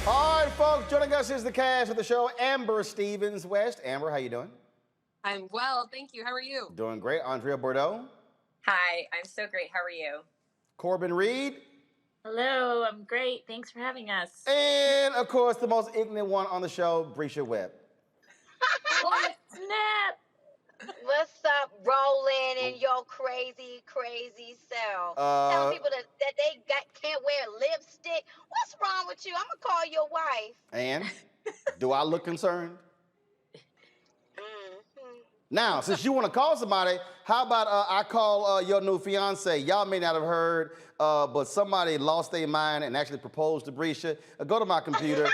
All right, folks, joining us is the cast of the show, Amber Stevens West. Amber, how you doing? I'm well, thank you. How are you? Doing great. Andrea Bordeaux. Hi, I'm so great. How are you? Corbin Reed. Hello, I'm great. Thanks for having us. And, of course, the most ignorant one on the show, Brisha Webb. What? Snap! What's up, Roland, and your crazy, crazy self? Telling people that they can't wear lipstick. What's wrong with you? I'm going to call your wife. And do I look concerned? Now, since you want to call somebody, how about I call your new fiance? Y'all may not have heard, but somebody lost their mind and actually proposed to Brisha. Go to my computer.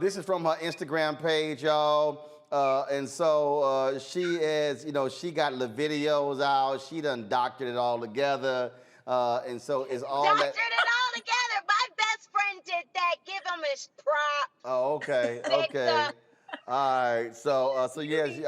This is from her Instagram page, y'all. And so she is, she got the videos out. She done doctored it all together. And so it's all Doctored that. it all together. My best friend did that. Give him his props. Oh, okay, okay. All right, so yes,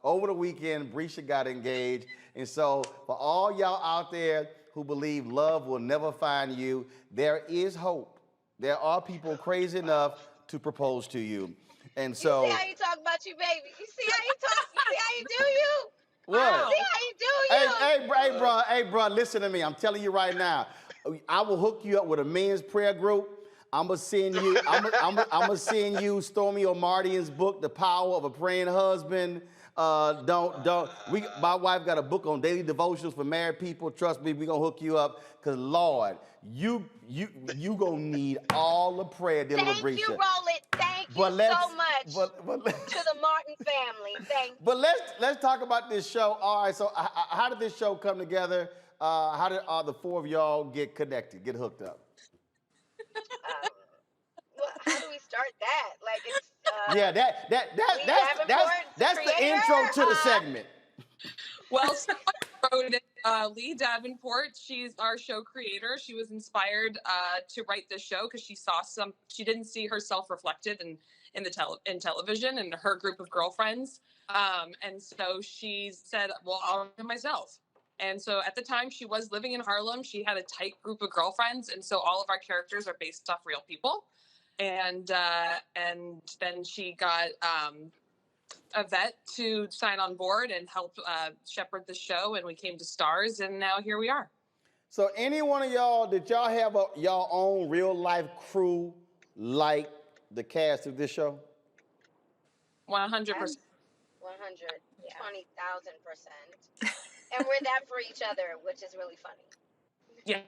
over the weekend, Brisha got engaged. And so for all y'all out there who believe love will never find you, there is hope. There are people crazy enough to propose to you. And so. You see how you talk about you, baby? You see how you talk? You see how you do you? What? See how you do you? Hey, bro, listen to me. I'm telling you right now. I will hook you up with a men's prayer group. I'm gonna send you Stormy O'Mardian's book, The Power of a Praying Husband. My wife got a book on daily devotions for married people. Trust me, we gonna hook you up. Cause Lord, you gonna need all the prayer dealing with Brisha. Thank you, Roland. Thank you so much to the Martin family. Thank you. But let's talk about this show. All right, so how did this show come together? How did the four of y'all get connected, get hooked up? Well, how do we start that? Like it's that's the intro to the segment. Well, so I wrote it. Lee Davenport, she's our show creator. She was inspired to write this show because she didn't see herself reflected in television and her group of girlfriends. And so she said, well, I'll do it myself. And so at the time she was living in Harlem, she had a tight group of girlfriends. And so all of our characters are based off real people. And then she got a vet to sign on board and help shepherd the show. And we came to stars, and now here we are. So any one of y'all, did y'all have y'all own real life crew like the cast of this show? 100%. 120,000%. And we're that for each other, which is really funny. Yeah.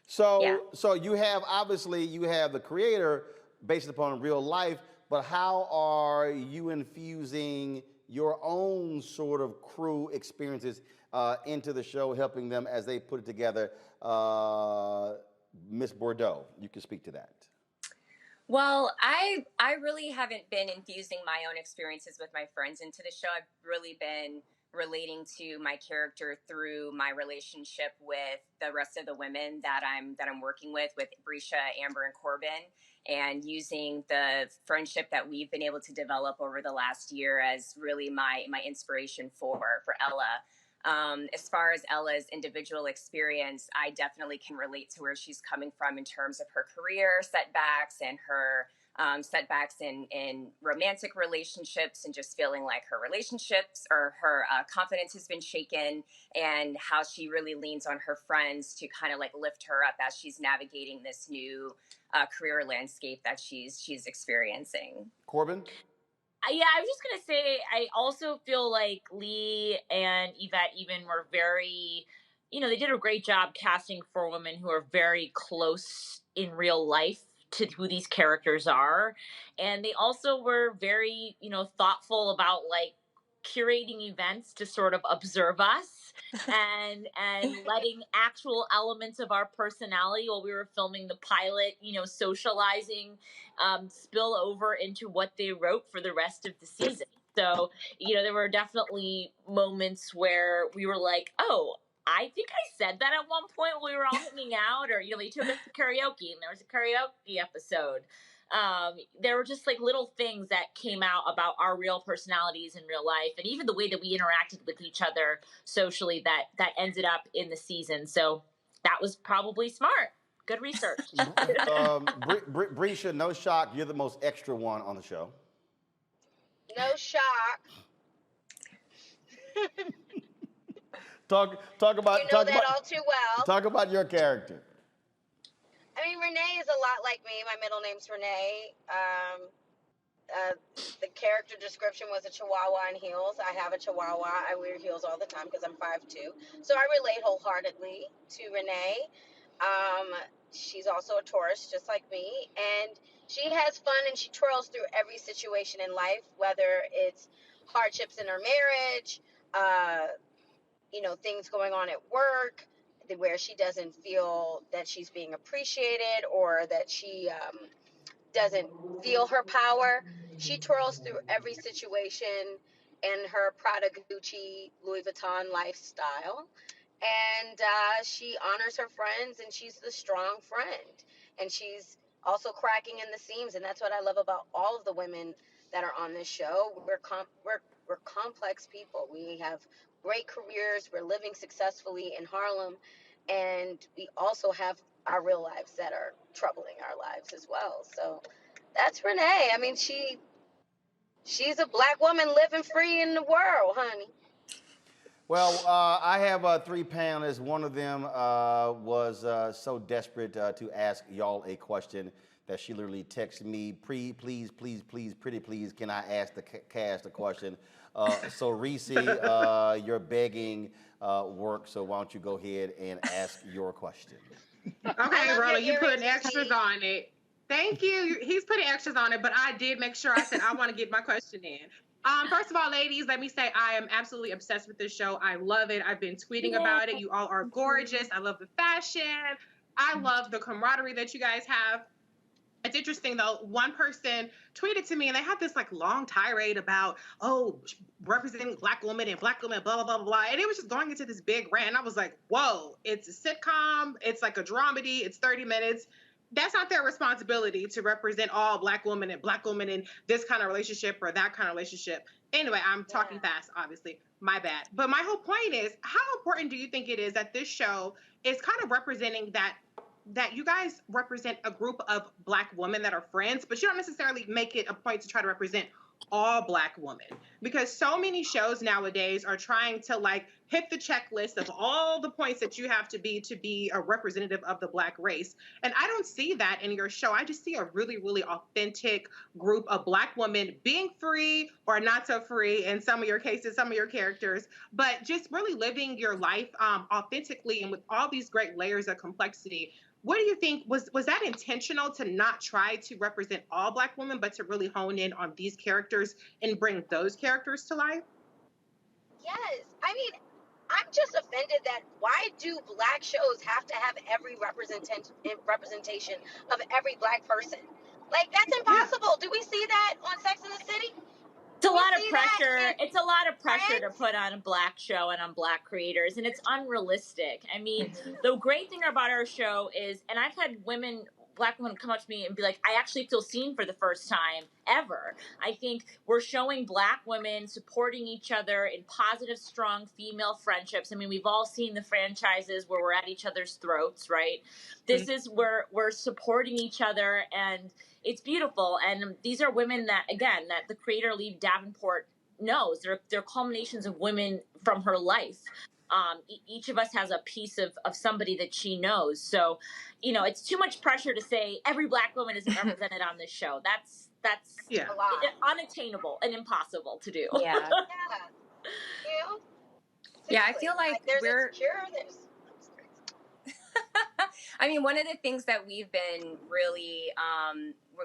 So you have, obviously, you have the creator based upon real life, but how are you infusing your own sort of crew experiences into the show, helping them as they put it together? Miss Bordeaux, you can speak to that. Well, I really haven't been infusing my own experiences with my friends into the show. I've really been relating to my character through my relationship with the rest of the women that I'm working with Brisha, Amber, and Corbin, and using the friendship that we've been able to develop over the last year as really my inspiration for Ella. As far as Ella's individual experience, I definitely can relate to where she's coming from in terms of her career setbacks and her setbacks in romantic relationships, and just feeling like her relationships or her confidence has been shaken, and how she really leans on her friends to kind of like lift her up as she's navigating this new career landscape that she's experiencing. Corbin? Yeah, I was just going to say, I also feel like Lee and Yvette even were very, they did a great job casting four women who are very close in real life to who these characters are. And they also were very, thoughtful about like curating events to sort of observe us and letting actual elements of our personality while we were filming the pilot, socializing, spill over into what they wrote for the rest of the season. So, there were definitely moments where we were like, oh, I think I said that at one point when we were all hanging out, or, they took us to karaoke and there was a karaoke episode. There were just like little things that came out about our real personalities in real life, and even the way that we interacted with each other socially that ended up in the season. So that was probably smart. Good research. Brisha, no shock, you're the most extra one on the show. No shock. Talk about all too well. Talk about your character. I mean, Renee is a lot like me. My middle name's Renee. The character description was a Chihuahua in heels. I have a Chihuahua. I wear heels all the time because I'm 5'2". So I relate wholeheartedly to Renee. She's also a Taurus, just like me. And she has fun and she twirls through every situation in life, whether it's hardships in her marriage, things going on at work, where she doesn't feel that she's being appreciated or that she doesn't feel her power. She twirls through every situation in her Prada, Gucci, Louis Vuitton lifestyle. And she honors her friends, and she's the strong friend. And she's also cracking in the seams, and that's what I love about all of the women that are on this show. We're complex people. We have great careers. We're living successfully in Harlem, and we also have our real lives that are troubling our lives as well. So that's Renee. I mean, she's a black woman living free in the world, honey. Well, I have 3 panelists. One of them was so desperate to ask y'all a question that she literally texted me, please, pretty please, can I ask the cast a question? So Reese, your begging work, so why don't you go ahead and ask your question? Okay, Roland, you putting extras on it. Thank you. He's putting extras on it, but I did make sure I said I want to get my question in. First of all, ladies, let me say I am absolutely obsessed with this show. I love it. I've been tweeting about it. You all are gorgeous. I love the fashion. I love the camaraderie that you guys have. It's interesting though, one person tweeted to me and they had this like long tirade about, oh, representing Black women and Black women, blah, blah, blah, blah. And it was just going into this big rant. And I was like, whoa, it's a sitcom. It's like a dramedy. It's 30 minutes. That's not their responsibility to represent all Black women in this kind of relationship or that kind of relationship. Anyway, I'm talking fast, obviously. My bad. But my whole point is, how important do you think it is that this show is kind of representing that you guys represent a group of Black women that are friends, but you don't necessarily make it a point to try to represent all Black women? Because so many shows nowadays are trying to like hit the checklist of all the points that you have to be a representative of the Black race. And I don't see that in your show. I just see a really, really authentic group of Black women being free or not so free in some of your cases, some of your characters, but just really living your life authentically and with all these great layers of complexity. What do you think, was that intentional to not try to represent all Black women, but to really hone in on these characters and bring those characters to life? Yes. I mean, I'm just offended that why do Black shows have to have every representation of every Black person? Like, that's impossible. Do we see that on Sex and the City? It's a lot of pressure. It's a lot of pressure to put on a Black show and on Black creators, and it's unrealistic. I mean, the great thing about our show is, and I've had Black women come up to me and be like, I actually feel seen for the first time ever. I think we're showing Black women supporting each other in positive, strong female friendships. I mean, we've all seen the franchises where we're at each other's throats, right? This is where we're supporting each other, and it's beautiful. And these are women that the creator, Lee Davenport, knows. They're culminations of women from her life. Each of us has a piece of somebody that she knows. So, it's too much pressure to say every Black woman is represented on this show. That's unattainable and impossible to do. Yeah. Yeah, I feel like there's I mean, one of the things that we've been really,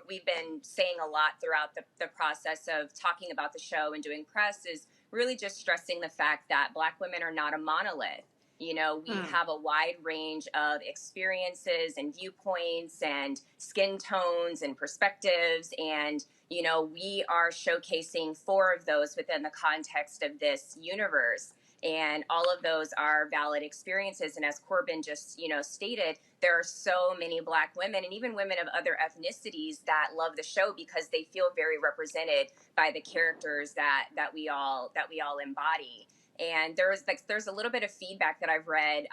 we've been saying a lot throughout the process of talking about the show and doing press is really just stressing the fact that Black women are not a monolith. We have a wide range of experiences and viewpoints and skin tones and perspectives. And, we are showcasing 4 of those within the context of this universe. And all of those are valid experiences. And as Corbin just, stated, there are so many Black women and even women of other ethnicities that love the show because they feel very represented by the characters that we all embody. And there's a little bit of feedback that I've read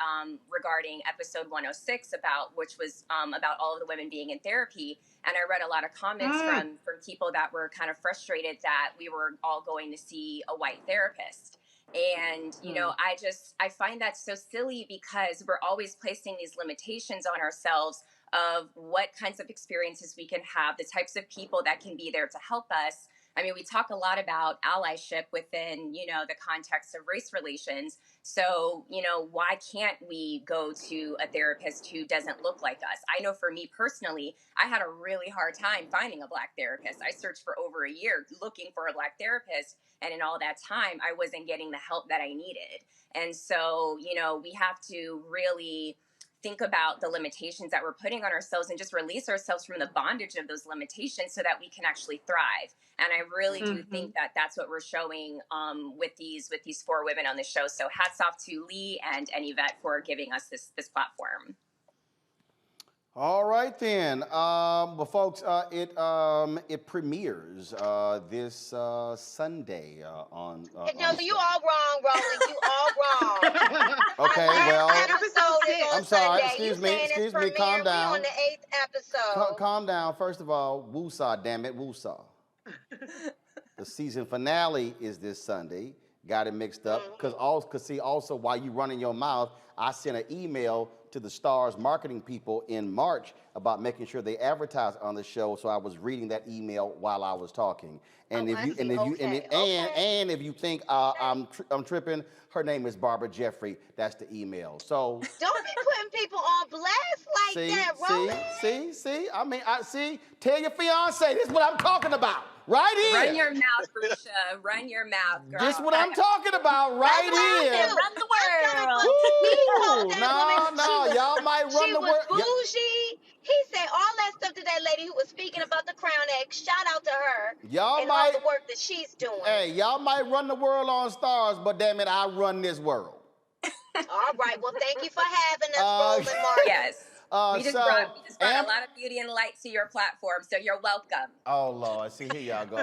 regarding episode 106 which was about all of the women being in therapy. And I read a lot of comments from people that were kind of frustrated that we were all going to see a white therapist. And, I find that so silly because we're always placing these limitations on ourselves of what kinds of experiences we can have, the types of people that can be there to help us. I mean, we talk a lot about allyship within, the context of race relations. So, why can't we go to a therapist who doesn't look like us? I know for me personally, I had a really hard time finding a Black therapist. I searched for over a year looking for a Black therapist. And in all that time, I wasn't getting the help that I needed. And so, we have to really think about the limitations that we're putting on ourselves and just release ourselves from the bondage of those limitations so that we can actually thrive. And I really do think that that's what we're showing with these 4 women on the show. So hats off to Lee and Yvette for giving us this platform. All right then, well, folks, it premieres this Sunday on. No, you all wrong, Roland. You all wrong. Okay, well, episode is on I'm sorry. Sunday. Excuse me. Calm down. We on the 8th episode. Calm down. First of all, woosah, damn it, woosah. The season finale is this Sunday. got it mixed up. Because see, also while you running your mouth, I sent an email to the Stars marketing people in March about making sure they advertise on the show. So I was reading that email while I was talking. And if you think I'm tripping, her name is Barbara Jeffrey. That's the email. So don't be putting people on blast like that, Roland. See. I mean, tell your fiance this is what I'm talking about. Right here. Run your mouth, Risha. Run your mouth, girl. This is what I'm talking about right here. Run the world. No, y'all might run the world. She was bougie. He said all that stuff to that lady who was speaking about the crown egg. Shout out to her. Y'all and might all the work that she's doing. Hey, y'all might run the world on Stars, but damn it, I run this world. All right. Well, thank you for having us, Roland Martin. Yes. We just brought a lot of beauty and light to your platform, so you're welcome. Oh, Lord. See, here y'all go.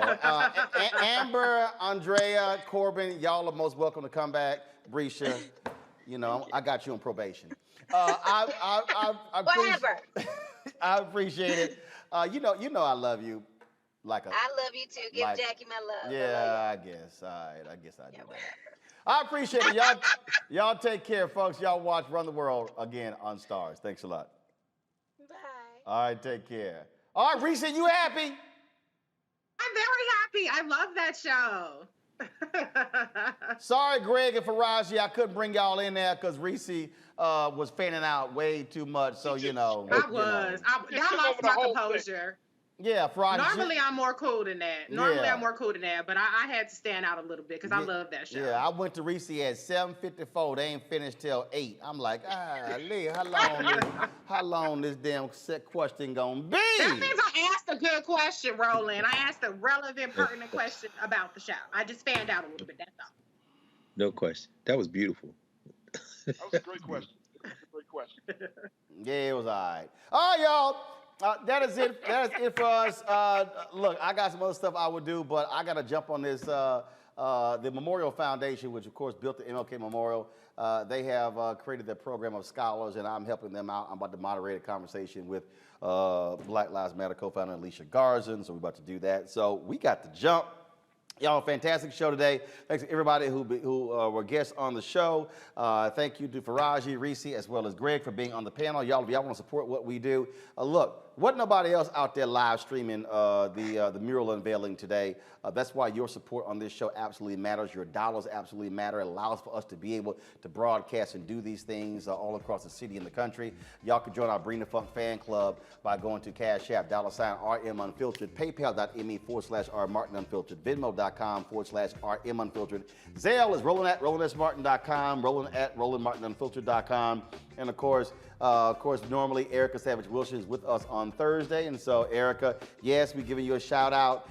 Amber, Andrea, Corbin, y'all are most welcome to come back. Brisha, you know, I got you on probation. Whatever. I appreciate it. You know I love you. I love you too. Give Jackie my love. Yeah, I guess. All right. I guess I do that. I appreciate it. Y'all take care, folks. Y'all watch Run the World again on Stars. Thanks a lot. Bye. All right, take care. All right, Reese, you happy? I'm very happy. I love that show. Sorry, Greg and Faraji, I couldn't bring y'all in there because Reese was fanning out way too much. So, you know. I lost my composure. Yeah, Faraji. Normally, I'm more cool than that. But I had to stand out a little bit because I love that show. Yeah, I went to Reese at 7:54. They ain't finished till 8. I'm like, Lee, how long this damn set question gonna be? That means I asked a good question, Roland. I asked a relevant, pertinent question about the show. I just fanned out a little bit, that's all. No question. That was beautiful. That was a great question. Yeah, it was all right. All right, y'all. That is it for us. Look, I got some other stuff I would do, but I got to jump on this. The Memorial Foundation, which of course built the MLK Memorial, they have created their program of scholars, and I'm helping them out. I'm about to moderate a conversation with Black Lives Matter co-founder Alicia Garzon, so we're about to do that. So we got to jump. Y'all, fantastic show today. Thanks to everybody who were guests on the show. Thank you to Faraji, Reese, as well as Greg for being on the panel. Y'all, if y'all want to support what we do, look, wasn't nobody else out there live streaming the mural unveiling today. That's why your support on this show absolutely matters. Your dollars absolutely matter. It allows for us to be able to broadcast and do these things all across the city and the country. Y'all can join our Bring the Funk fan club by going to Cash App, $RM Unfiltered, PayPal.me/R Martin Unfiltered, Venmo.com/RM Unfiltered. Zelle is Roland@RolandSMartin.com, Roland@RolandMartinUnfiltered.com. And of course, normally Erica Savage Wilson is with us on Thursday. And so, Erica, yes, we're giving you a shout out.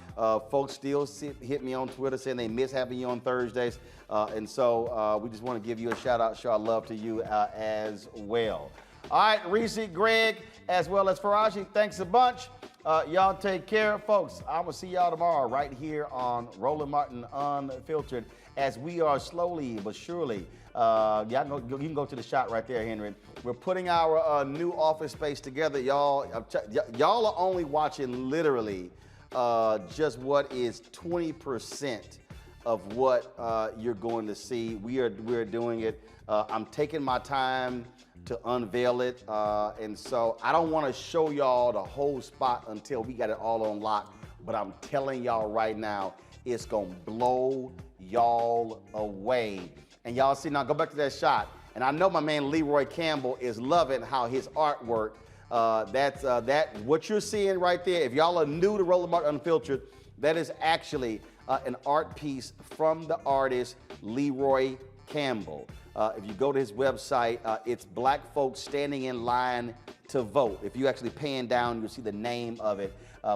Folks still hit me on Twitter saying they miss having you on Thursdays. And so we just want to give you a shout out, show our love to you as well. All right, Reese, Greg, as well as Faraji, thanks a bunch. Y'all take care, folks. I will see y'all tomorrow right here on Roland Martin Unfiltered as we are slowly but surely. You can go to the shot right there, Henry. We're putting our new office space together, y'all. Y'all are only watching literally just what is 20% of what you're going to see. We're doing it. I'm taking my time to unveil it, and so I don't want to show y'all the whole spot until we got it all on lock. But I'm telling y'all right now, it's gonna blow y'all away. And y'all see, now go back to that shot. And I know my man Leroy Campbell is loving how his artwork, what you're seeing right there, if y'all are new to Roland Martin Unfiltered, that is actually an art piece from the artist Leroy Campbell. If you go to his website, it's Black Folks Standing in Line to Vote. If you actually pan down, you'll see the name of it.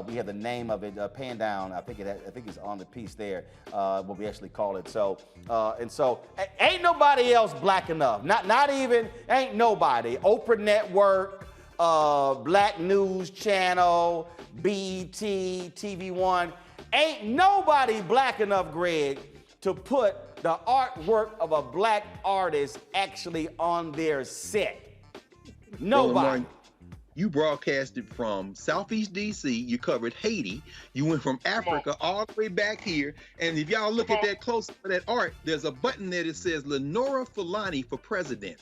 We have the name of it, pan down. I think it's on the piece there, what we actually call it. So, and so, ain't nobody else black enough. Not even, ain't nobody. Oprah Network, Black News Channel, BET, TV One. Ain't nobody black enough, Greg, to put the artwork of a black artist actually on their set. Nobody. You broadcasted from Southeast DC. You covered Haiti. You went from Africa all the way back here. And if y'all look at that close to that art, there's a button there that says Lenora Fulani for president.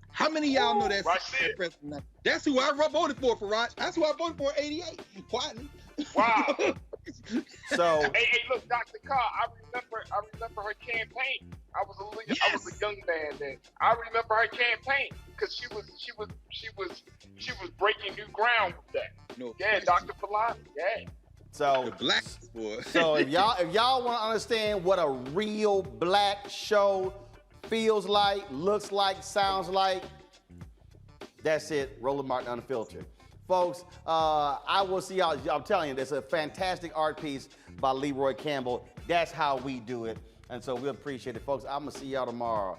How many of y'all know that's president? That's who I voted for, Faraj. That's who I voted for in '88. Quietly. Wow. So hey, look, Dr. Carr, I remember her campaign. I was a young man then. I remember her campaign because she was breaking new ground with that. No, yeah, Dr. Fulani. Yeah. So the black boy. So if y'all want to understand what a real black show feels like, looks like, sounds like, that's it. Roland Martin Unfiltered. Folks, I will see y'all. I'm telling you, it's a fantastic art piece by Leroy Campbell. That's how we do it. And so we appreciate it, folks. I'm going to see y'all tomorrow.